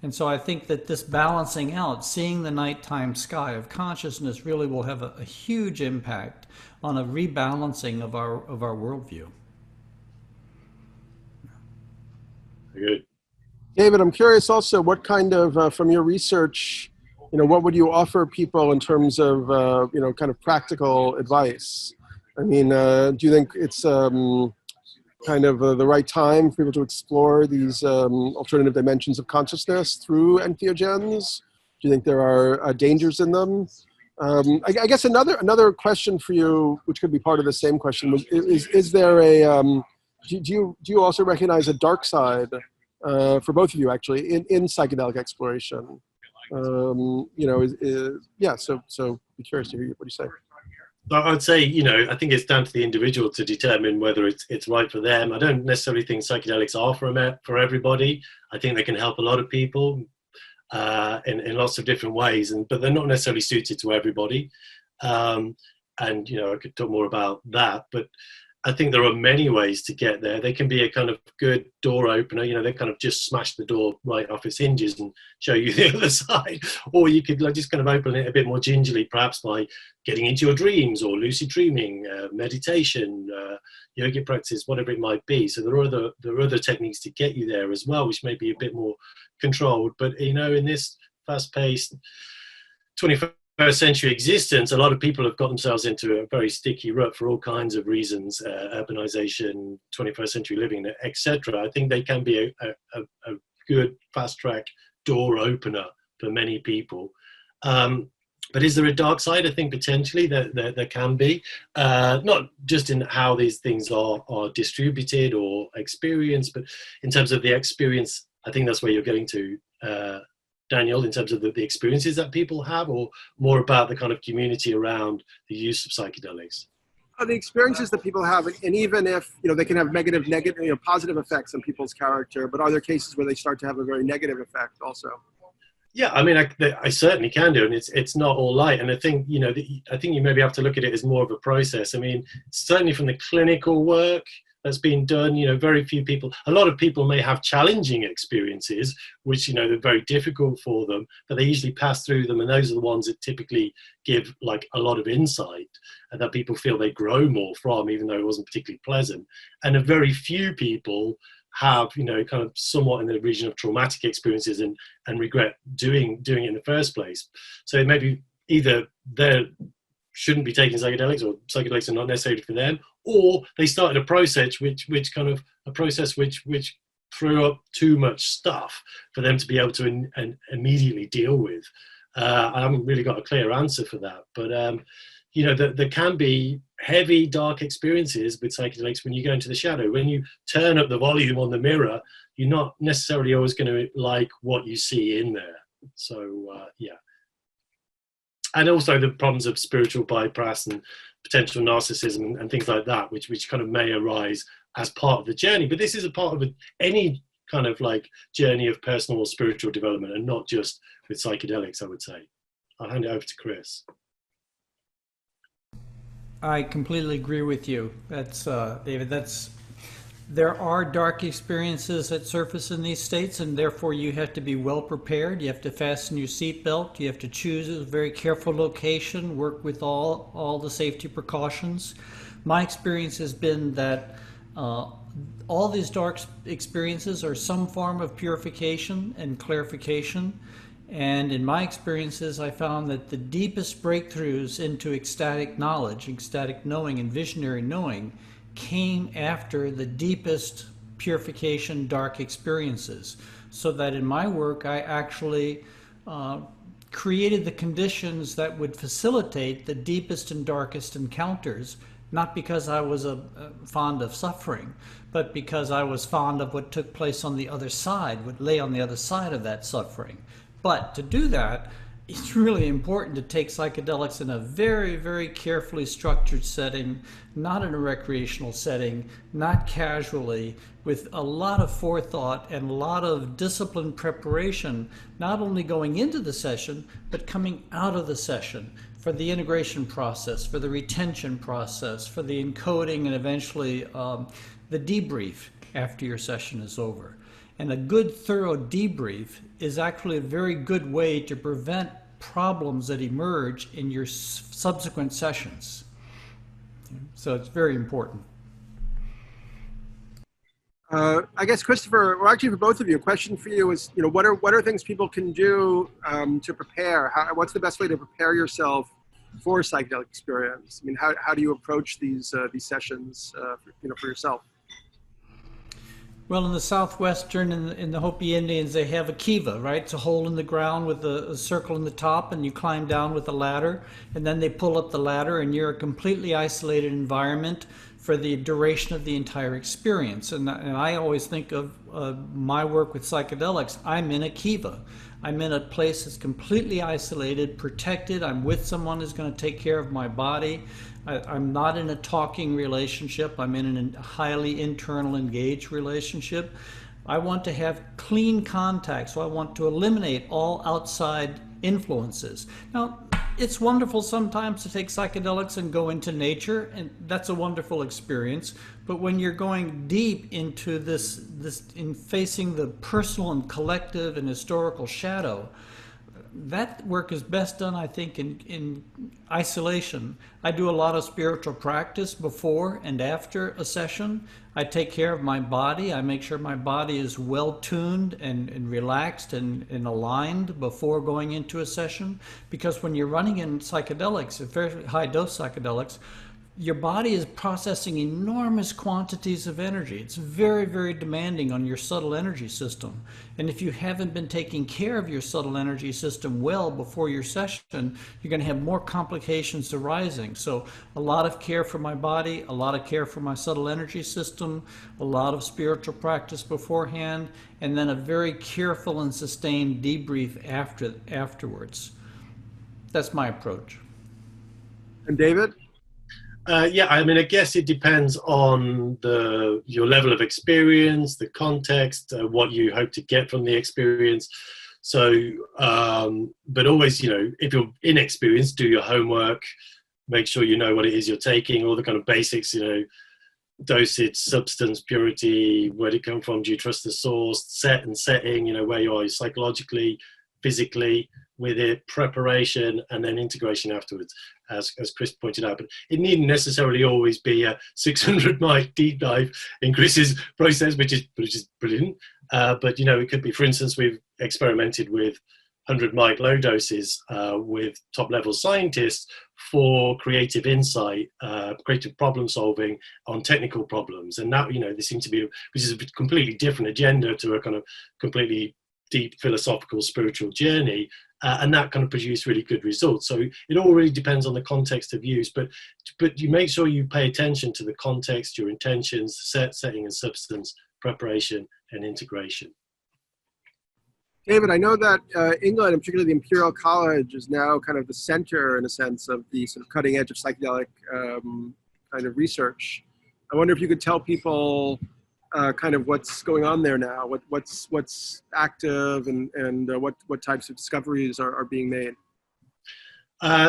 And so I think that this balancing out, seeing the nighttime sky of consciousness, really will have a huge impact on a rebalancing of our worldview.
Good.
David, I'm curious also, what kind of, from your research, what would you offer people in terms of, kind of practical advice? I mean, do you think it's kind of the right time for people to explore these alternative dimensions of consciousness through entheogens? Do you think there are dangers in them? I guess another question for you, which could be part of the same question, is there a, do you also recognize a dark side for both of you, actually, in psychedelic exploration? So be curious to hear what you say.
I'd say, I think it's down to the individual to determine whether it's right for them. I don't necessarily think psychedelics are for everybody. I think they can help a lot of people in lots of different ways, but they're not necessarily suited to everybody. I could talk more about that, but I think there are many ways to get there. They can be a kind of good door opener. They kind of just smash the door right off its hinges and show you the other side. Or you could just kind of open it a bit more gingerly, perhaps by getting into your dreams or lucid dreaming, meditation, yoga practice, whatever it might be. So there are other techniques to get you there as well, which may be a bit more controlled. But, in this fast-paced 21st century existence, a lot of people have got themselves into a very sticky rut for all kinds of reasons, urbanization, 21st century living, etc. I think they can be a good fast track door opener for many people. But is there a dark side? I think potentially there can be, not just in how these things are distributed or experienced, but in terms of the experience. I think that's where you're getting to, Daniel, in terms of the experiences that people have, or more about the kind of community around the use of psychedelics?
The experiences that people have, and even if, they can have negative, positive effects on people's character, but are there cases where they start to have a very negative effect also?
Yeah, I mean, I certainly can do, and it's not all light. And I think, I think you maybe have to look at it as more of a process. I mean, certainly from the clinical work that's been done, very few people, a lot of people may have challenging experiences, which, they're very difficult for them, but they usually pass through them. And those are the ones that typically give like a lot of insight and that people feel they grow more from, even though it wasn't particularly pleasant. And a very few people have, kind of somewhat in the region of traumatic experiences and regret doing it in the first place. So maybe either they shouldn't be taking psychedelics, or psychedelics are not necessarily for them, or they started a process which threw up too much stuff for them to be able to immediately deal with. I haven't really got a clear answer for that, but there can be heavy, dark experiences with psychedelics when you go into the shadow. When you turn up the volume on the mirror, you're not necessarily always going to like what you see in there. So yeah. And also the problems of spiritual bypass and potential narcissism and things like that, which kind of may arise as part of the journey. But this is a part of any kind of like journey of personal or spiritual development, and not just with psychedelics, I would say. I'll hand it over to Chris.
I completely agree with you. That's David. There are dark experiences that surface in these states, and therefore you have to be well prepared. You have to fasten your seatbelt. You have to choose a very careful location, work with all the safety precautions. My experience has been that all these dark experiences are some form of purification and clarification. And in my experiences, I found that the deepest breakthroughs into ecstatic knowledge, ecstatic knowing, and visionary knowing came after the deepest purification dark experiences. So that in my work, I actually created the conditions that would facilitate the deepest and darkest encounters, not because I was fond of suffering, but because I was fond of what took place on the other side, what lay on the other side of that suffering. But to do that, it's really important to take psychedelics in a very, very carefully structured setting, not in a recreational setting, not casually, with a lot of forethought and a lot of disciplined preparation, not only going into the session, but coming out of the session, for the integration process, for the retention process, for the encoding, and eventually the debrief after your session is over. And a good, thorough debrief is actually a very good way to prevent problems that emerge in your subsequent sessions. So it's very important.
I guess, Christopher, well, actually for both of you, a question for you is, what are things people can do to prepare? What's the best way to prepare yourself for a psychedelic experience? I mean, how do you approach these sessions, for yourself?
Well, in the Southwestern, in the Hopi Indians, they have a kiva, right? It's a hole in the ground with a circle in the top, and you climb down with a ladder, and then they pull up the ladder, and you're a completely isolated environment for the duration of the entire experience. And I always think of my work with psychedelics, I'm in a kiva. I'm in a place that's completely isolated, protected. I'm with someone who's going to take care of my body. I'm not in a talking relationship. I'm in a highly internal engaged relationship. I want to have clean contact, so I want to eliminate all outside influences. Now, it's wonderful sometimes to take psychedelics and go into nature, and that's a wonderful experience. But when you're going deep into this in facing the personal and collective and historical shadow, that work is best done, I think, in isolation. I do a lot of spiritual practice before and after a session. I take care of my body. I make sure my body is well tuned and relaxed and aligned before going into a session. Because when you're running in psychedelics, very high dose psychedelics, your body is processing enormous quantities of energy. It's very, very demanding on your subtle energy system. And if you haven't been taking care of your subtle energy system well before your session, you're going to have more complications arising. So a lot of care for my body, a lot of care for my subtle energy system, a lot of spiritual practice beforehand, and then a very careful and sustained debrief afterwards. That's my approach.
And David?
Yeah, I mean, I guess it depends on your level of experience, the context, what you hope to get from the experience. So, but always, if you're inexperienced, do your homework, make sure you know what it is you're taking, all the kind of basics, dosage, substance, purity, where did it come from, do you trust the source, set and setting, where you are psychologically, physically with it, preparation, and then integration afterwards, as Chris pointed out. But it needn't necessarily always be a 600 mic deep dive in Chris's process, which is brilliant. But it could be, for instance, we've experimented with 100 mic low doses with top level scientists for creative insight, creative problem solving on technical problems. And that, there seems to be, which is a completely different agenda to a kind of completely deep philosophical spiritual journey, and that kind of produced really good results. So it all really depends on the context of use, but you make sure you pay attention to the context, your intentions, setting and substance, preparation and integration.
David, I know that England, and particularly the Imperial College, is now kind of the center, in a sense, of the sort of cutting edge of psychedelic kind of research. I wonder if you could tell people kind of what's going on there now, what's active, and what types of discoveries are being made.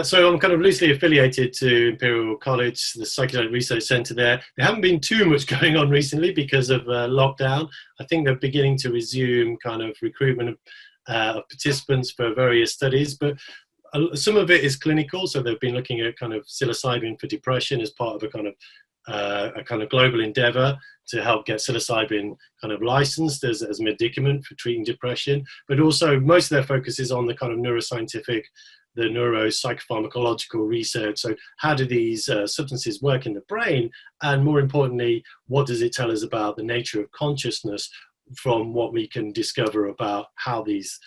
So I'm kind of loosely affiliated to Imperial College, the Psychedelic Research Centre there. There haven't been too much going on recently because of lockdown. I think they're beginning to resume kind of recruitment of participants for various studies, but some of it is clinical. So they've been looking at kind of psilocybin for depression as part of a kind of global endeavour to help get psilocybin kind of licensed as a medicament for treating depression. But also most of their focus is on the kind of neuroscientific, the neuropsychopharmacological research. So how do these substances work in the brain? And more importantly, what does it tell us about the nature of consciousness from what we can discover about how these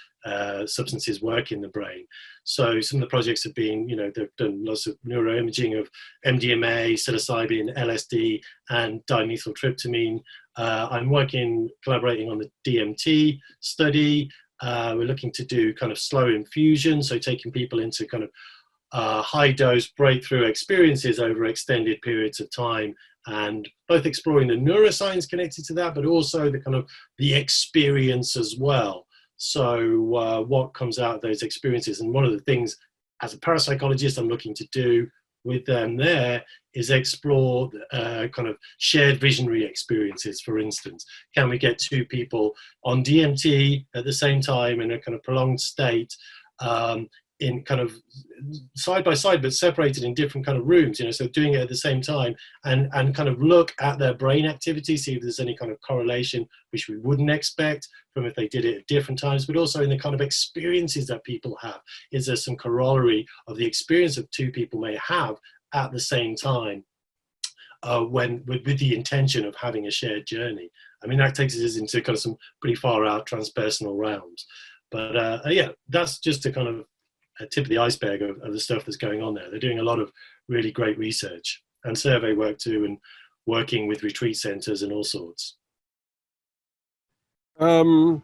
substances work in the brain? So some of the projects have been, they've done lots of neuroimaging of MDMA, psilocybin, LSD, and dimethyltryptamine. I'm collaborating on the DMT study. We're looking to do kind of slow infusion, so taking people into kind of high dose breakthrough experiences over extended periods of time, and both exploring the neuroscience connected to that, but also the kind of the experience as well. So what comes out of those experiences, and one of the things as a parapsychologist I'm looking to do with them there is explore kind of shared visionary experiences. For instance, can we get two people on DMT at the same time in a kind of prolonged state, in kind of side by side but separated in different kind of rooms, so doing it at the same time, and kind of look at their brain activity, see if there's any kind of correlation which we wouldn't expect from if they did it at different times, but also in the kind of experiences that people have. Is there some corollary of the experience of two people may have at the same time, with the intention of having a shared journey? I mean, that takes us into kind of some pretty far out transpersonal realms. But yeah, that's just a kind of a tip of the iceberg of the stuff that's going on there. They're doing a lot of really great research and survey work too, and working with retreat centers and all sorts.
I'm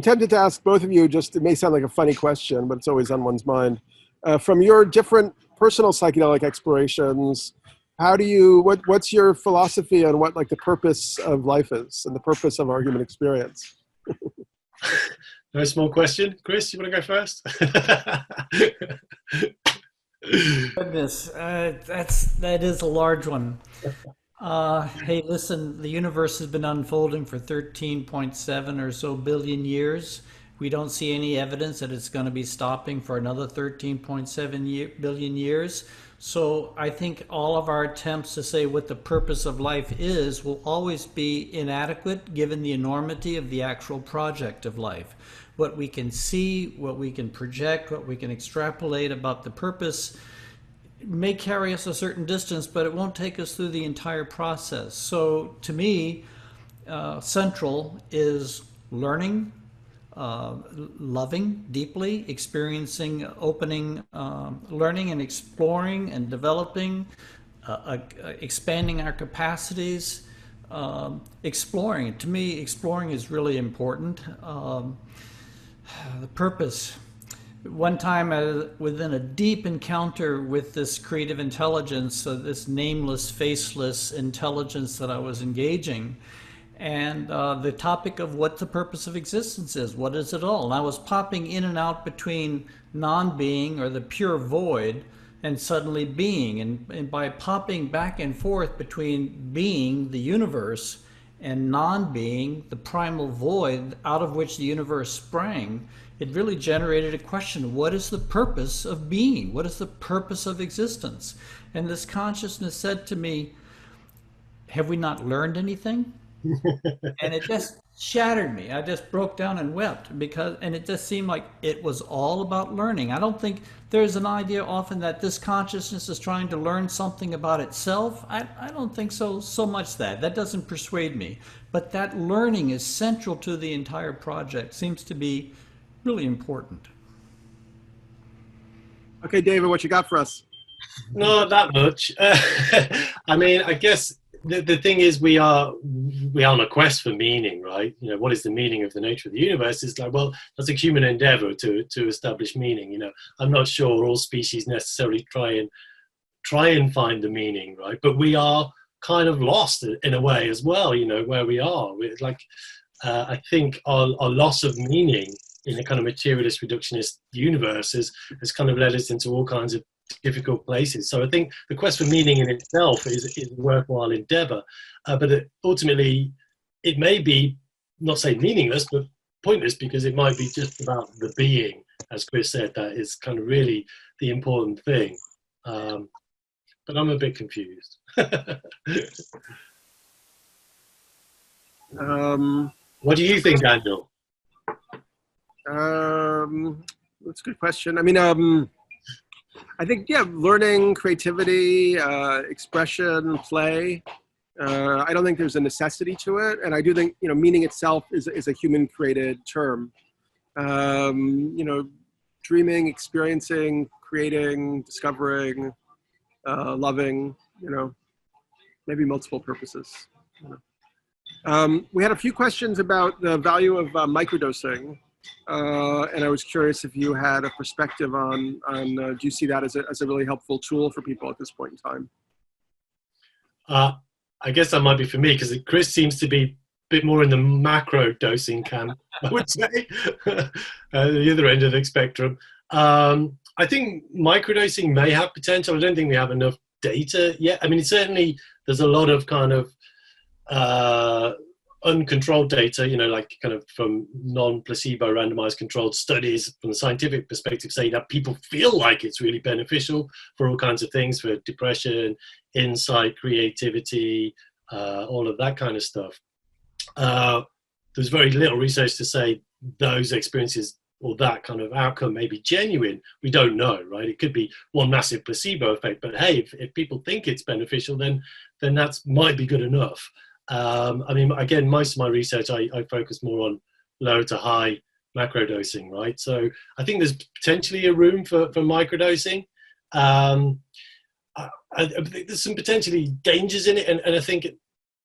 tempted to ask both of you, it may sound like a funny question, but it's always on one's mind. From your different personal psychedelic explorations, what's your philosophy on what the purpose of life is and the purpose of our human experience?
No small question. Chris, you want to go first?
Goodness, that is a large one. Hey, listen, the universe has been unfolding for 13.7 or so billion years. We don't see any evidence that it's going to be stopping for another 13.7 billion years. So I think all of our attempts to say what the purpose of life is will always be inadequate given the enormity of the actual project of life. What we can see, what we can project, what we can extrapolate about the purpose may carry us a certain distance, but it won't take us through the entire process. So to me, central is learning, loving deeply, experiencing, opening, learning and exploring and developing, expanding our capacities, exploring. To me, exploring is really important. The purpose. One time, within a deep encounter with this creative intelligence, this nameless, faceless intelligence that I was engaging, and the topic of what the purpose of existence is, what is it all? And I was popping in and out between non-being or the pure void and suddenly being. And by popping back and forth between being, the universe, and non-being, the primal void out of which the universe sprang, it really generated a question: what is the purpose of being? What is the purpose of existence? And this consciousness said to me, have we not learned anything? And it just shattered me. I just broke down and wept, and it just seemed like it was all about learning. I don't think there's an idea often that this consciousness is trying to learn something about itself. I don't think so much that doesn't persuade me. But that learning is central to the entire project, seems to be really important.
Okay, David, what you got for us?
Not that much. I mean, I guess the thing is, we are on a quest for meaning, right? You know, what is the meaning of the nature of the universe? It's like, well, that's a human endeavor to establish meaning. You know, I'm not sure all species necessarily try and find the meaning, right? But we are kind of lost in a way as well, you know, where we are. We're like, I think our loss of meaning in a kind of materialist reductionist universe has kind of led us into all kinds of difficult places. So I think the quest for meaning in itself is a worthwhile endeavor, but ultimately it may be, not say meaningless, but pointless, because it might be just about the being, as Chris said. That is kind of really the important thing. But I'm a bit confused. What do you think, Daniel?
That's a good question. I mean, I think, yeah, learning, creativity, expression, play. I don't think there's a necessity to it. And I do think, you know, meaning itself is a human-created term. You know, dreaming, experiencing, creating, discovering, loving, you know, maybe multiple purposes. You know. We had a few questions about the value of microdosing. And I was curious if you had a perspective on do you see that as a really helpful tool for people at this point in time?
I guess that might be for me, because Chris seems to be a bit more in the macro dosing camp, I would say, the other end of the spectrum. I think microdosing may have potential. I don't think we have enough data yet. I mean, certainly there's a lot of kind of uncontrolled data, you know, like kind of from non-placebo randomized controlled studies from the scientific perspective, saying that people feel like it's really beneficial for all kinds of things, for depression, insight, creativity, all of that kind of stuff. There's very little research to say those experiences or that kind of outcome may be genuine. We don't know, right? It could be one massive placebo effect, but hey, if people think it's beneficial, then that might be good enough. I mean, again, most of my research, I focus more on low to high macrodosing, right? So I think there's potentially a room for microdosing. I think there's some potentially dangers in it, and I think,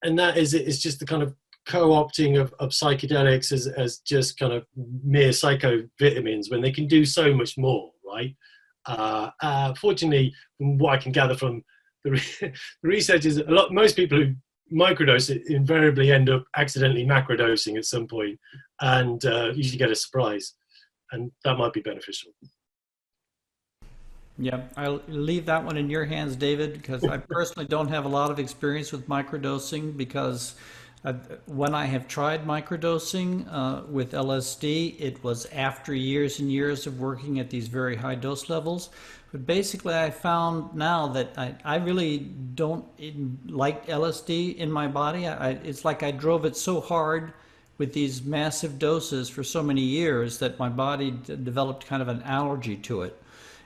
and that is, it's just the kind of co-opting of psychedelics as just kind of mere psychovitamins when they can do so much more, right? Fortunately, from what I can gather from the research is most people who microdose it invariably end up accidentally macrodosing at some point, and usually get a surprise, and that might be beneficial.
Yeah, I'll leave that one in your hands, David, because I personally don't have a lot of experience with microdosing, because when I have tried microdosing with LSD, it was after years and years of working at these very high dose levels. But basically, I found now that I really don't like LSD in my body. It's like I drove it so hard with these massive doses for so many years that my body developed kind of an allergy to it.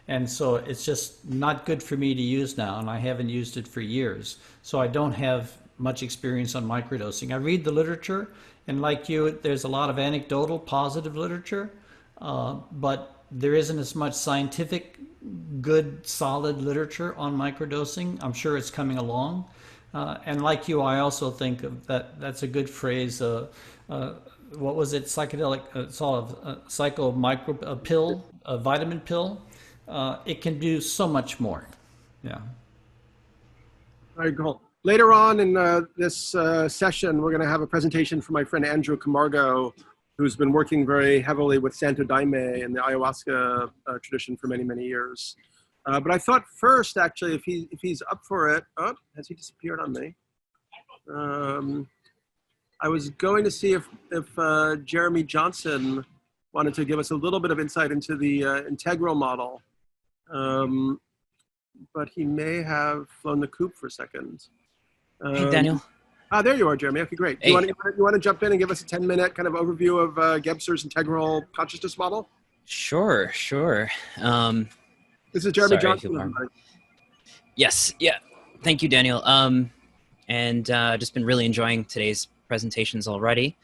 And so it's just not good for me to use now, and I haven't used it for years. So I don't have much experience on microdosing. I read the literature, and like you, there's a lot of anecdotal positive literature, but there isn't as much scientific, good, solid literature on microdosing. I'm sure it's coming along. And like you, I also think of that's a good phrase. What was it? Psychedelic, it's all a a pill, a vitamin pill. It can do so much more. Yeah.
All right, cool. Later on in this session, we're going to have a presentation from my friend Andrew Camargo, who's been working very heavily with Santo Daime and the ayahuasca tradition for many, many years. But I thought first, actually, if he's up for it, oh, has he disappeared on me? I was going to see if Jeremy Johnson wanted to give us a little bit of insight into the integral model. But he may have flown the coop for a second.
Hey, Daniel.
There you are, Jeremy. Okay, great.
Hey.
You want to jump in and give us a 10-minute kind of overview of Gebser's integral consciousness model?
Sure.
This is Jeremy
Sorry,
Johnson.
Yes, yeah. Thank you, Daniel. And just been really enjoying today's presentations already.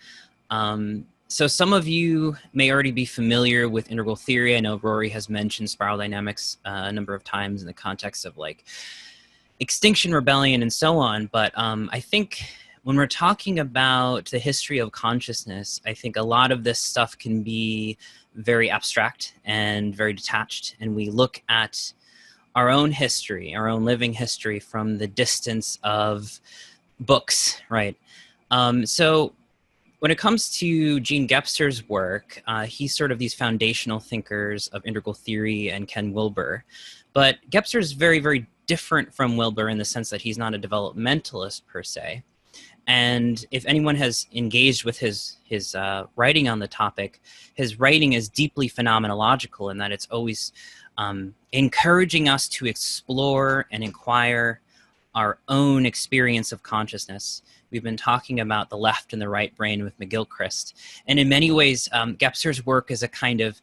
So some of you may already be familiar with integral theory. I know Rory has mentioned spiral dynamics a number of times in the context of like Extinction Rebellion and so on. But I think when we're talking about the history of consciousness, I think a lot of this stuff can be very abstract and very detached. And we look at our own history, our own living history from the distance of books, right? So when it comes to Jean Gebser's work, he's sort of these foundational thinkers of integral theory and Ken Wilber. But Gebser is very, very different from Wilber in the sense that he's not a developmentalist per se. And if anyone has engaged with his writing on the topic, his writing is deeply phenomenological in that it's always encouraging us to explore and inquire our own experience of consciousness. We've been talking about the left and the right brain with McGilchrist. And in many ways, Gebser's work is a kind of,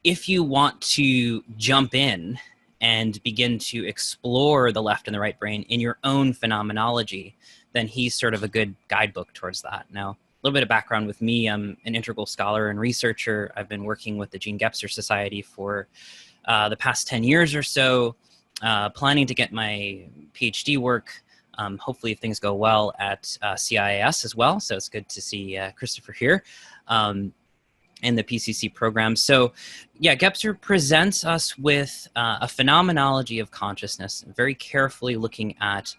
if you want to jump in and begin to explore the left and the right brain in your own phenomenology, then he's sort of a good guidebook towards that. Now, a little bit of background with me, I'm an integral scholar and researcher. I've been working with the Jean Gebser Society for the past 10 years or so, planning to get my PhD work, hopefully if things go well, at CIIS as well. So it's good to see Christopher here in the PCC program. So yeah, Gebser presents us with a phenomenology of consciousness, very carefully looking at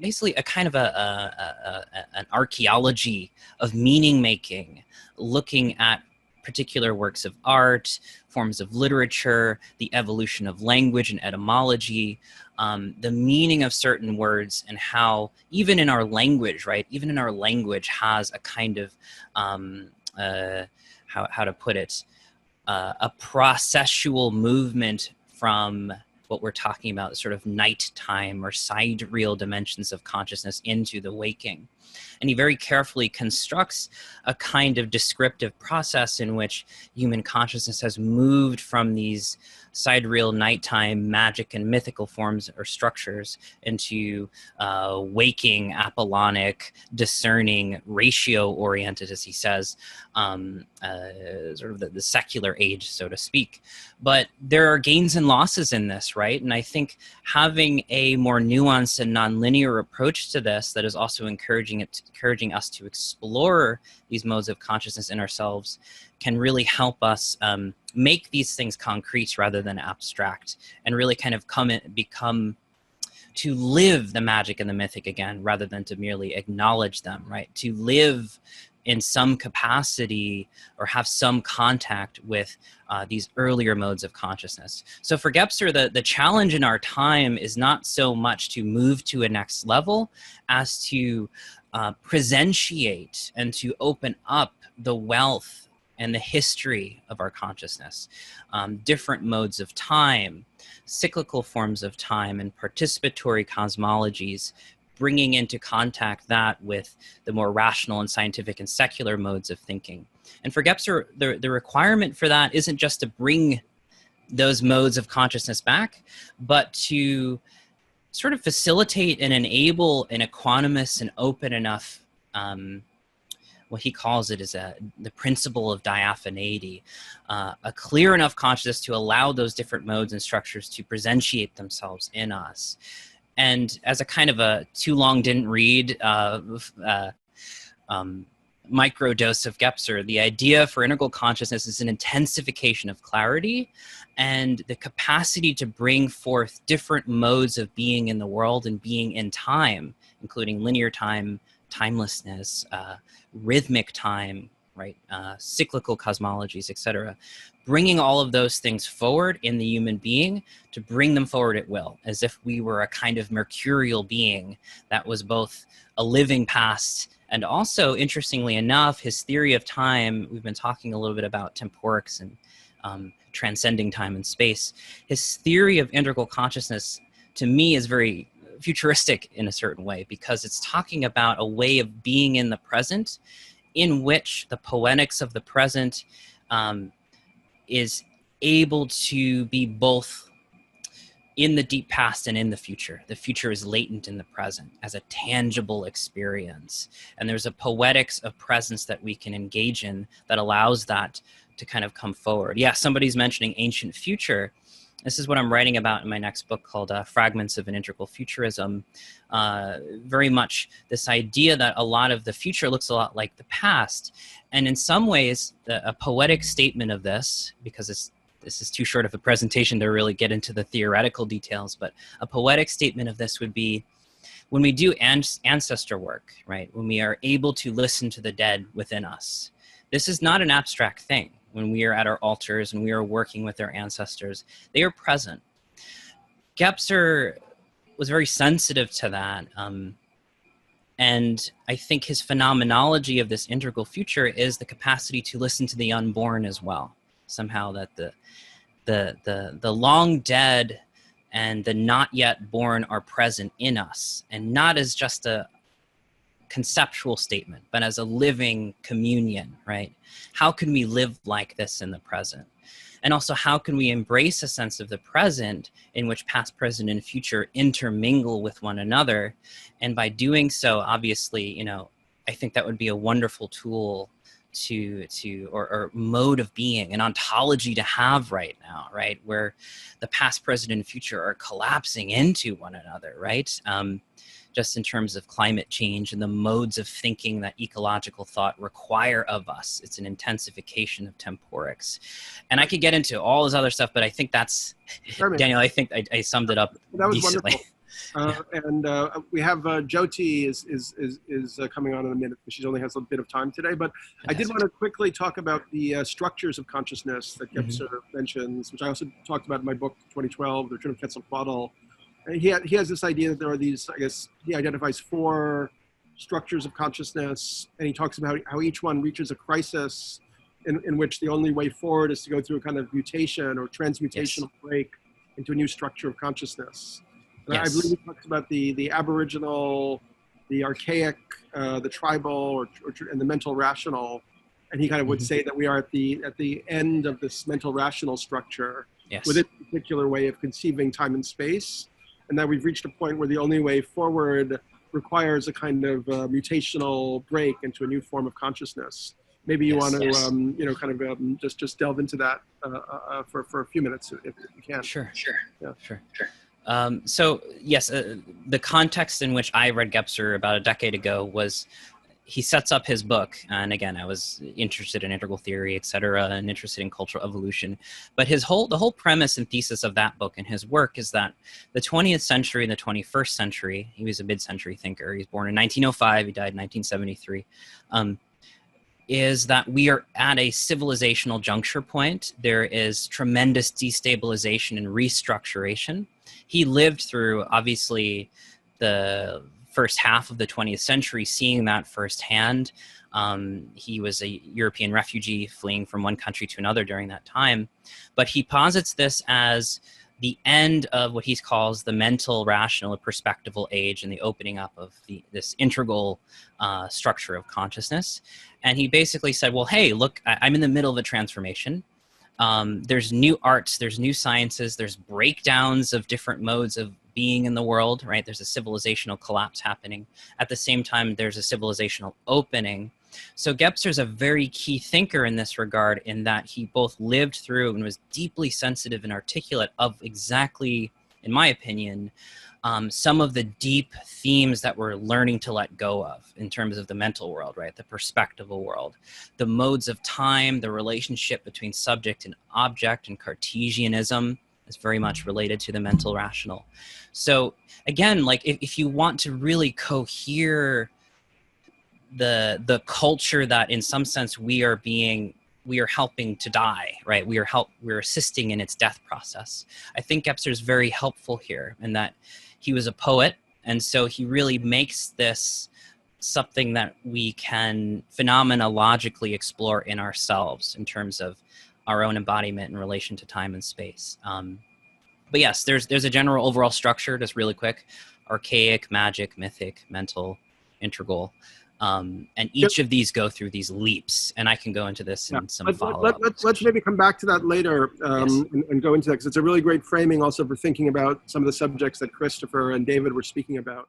basically a kind of an archaeology of meaning making, looking at particular works of art, forms of literature, the evolution of language and etymology, the meaning of certain words, and how even in our language, right, even in our language has a kind of, how to put it, a processual movement from what we're talking about, sort of nighttime or sidereal dimensions of consciousness into the waking. And he very carefully constructs a kind of descriptive process in which human consciousness has moved from these sidereal nighttime magic and mythical forms or structures into waking, Apollonic, discerning, ratio-oriented, as he says, sort of the secular age, so to speak. But there are gains and losses in this, right? And I think having a more nuanced and nonlinear approach to this that is also encouraging us to explore these modes of consciousness in ourselves can really help us make these things concrete rather than abstract, and really kind of become to live the magic and the mythic again, rather than to merely acknowledge them, right? To live in some capacity or have some contact with these earlier modes of consciousness. So for Gebser, the challenge in our time is not so much to move to a next level as to presentiate and to open up the wealth and the history of our consciousness, different modes of time, cyclical forms of time, and participatory cosmologies, bringing into contact that with the more rational and scientific and secular modes of thinking. And for Gebser, the requirement for that isn't just to bring those modes of consciousness back, but to sort of facilitate and enable an equanimous and open enough, what he calls it is the principle of diaphaneity, a clear enough consciousness to allow those different modes and structures to presentiate themselves in us. And as a kind of a too long didn't read microdose of Gebser, the idea for integral consciousness is an intensification of clarity and the capacity to bring forth different modes of being in the world and being in time, including linear time, timelessness, rhythmic time, right, cyclical cosmologies, etc. Bringing all of those things forward in the human being to bring them forward at will, as if we were a kind of mercurial being that was both a living past and also, interestingly enough, his theory of time, we've been talking a little bit about temporics and transcending time and space. His theory of integral consciousness, to me, is very futuristic in a certain way, because it's talking about a way of being in the present in which the poetics of the present is able to be both in the deep past and in the future. The future is latent in the present as a tangible experience. And there's a poetics of presence that we can engage in that allows that to kind of come forward. Yeah, somebody's mentioning ancient future. This is what I'm writing about in my next book called Fragments of an Integral Futurism. Very much this idea that a lot of the future looks a lot like the past. And in some ways, a poetic statement of this, because this is too short of a presentation to really get into the theoretical details, but a poetic statement of this would be when we do ancestor work, right? When we are able to listen to the dead within us. This is not an abstract thing. When we are at our altars and we are working with our ancestors, they are present. Gebser was very sensitive to that. And I think his phenomenology of this integral future is the capacity to listen to the unborn as well. Somehow that the long dead and the not yet born are present in us, and not as just a conceptual statement, but as a living communion, right? How can we live like this in the present? And also, how can we embrace a sense of the present in which past, present, and future intermingle with one another? And by doing so, obviously, you know, I think that would be a wonderful tool or mode of being, an ontology to have right now, right? Where the past, present, and future are collapsing into one another, right? Just in terms of climate change and the modes of thinking that ecological thought require of us. It's an intensification of temporics. And I could get into all this other stuff, but I think that's, Daniel, I think I summed it up
that was
decently.
Wonderful. And we have Jyoti is coming on in a minute, but she only has a bit of time today. But
Fantastic.
I did want to quickly talk about the structures of consciousness that Gebser mentions, which I also talked about in my book, 2012, The Return of Quetzalcoatl. And he has this idea that there are these, I guess, he identifies 4 structures of consciousness, and he talks about how each one reaches a crisis in which the only way forward is to go through a kind of mutation or transmutational break into a new structure of consciousness. And I believe he talks about the aboriginal, the archaic, the tribal, and the mental rational. And he kind of would say that we are at the end of this mental rational structure with a particular way of conceiving time and space. And that we've reached a point where the only way forward requires a kind of mutational break into a new form of consciousness. Maybe you want to, you know, kind of just delve into that for a few minutes if you can.
Sure.
Yeah.
Sure. So yes, the context in which I read Gebser about a decade ago was he sets up his book, and again, I was interested in integral theory, et cetera, and interested in cultural evolution. But the whole premise and thesis of that book and his work is that the 20th century and the 21st century, he was a mid-century thinker. He was born in 1905, he died in 1973, is that we are at a civilizational juncture point. There is tremendous destabilization and restructuration. He lived through, obviously, the first half of the 20th century, seeing that firsthand. He was a European refugee fleeing from one country to another during that time. But he posits this as the end of what he calls the mental, rational, or perspectival age and the opening up of this integral structure of consciousness. And he basically said, well, hey, look, I'm in the middle of a transformation. There's new arts, there's new sciences, there's breakdowns of different modes of being in the world, right? There's a civilizational collapse happening. At the same time, there's a civilizational opening. So Gebser's a very key thinker in this regard, in that he both lived through and was deeply sensitive and articulate of exactly, in my opinion, some of the deep themes that we're learning to let go of in terms of the mental world, right? The perspectival world, the modes of time, the relationship between subject and object, and Cartesianism is very much related to the mental rational. So again, like if you want to really cohere the culture that in some sense we are helping to die, right? We're assisting in its death process. I think Gebser is very helpful here in that he was a poet, and so he really makes this something that we can phenomenologically explore in ourselves in terms of our own embodiment in relation to time and space. But yes, there's a general overall structure, just really quick: archaic, magic, mythic, mental, integral. And each of these go through these leaps, and I can go into this in some follow-up.
Let's maybe come back to that later and go into that, because it's a really great framing also for thinking about some of the subjects that Christopher and David were speaking about.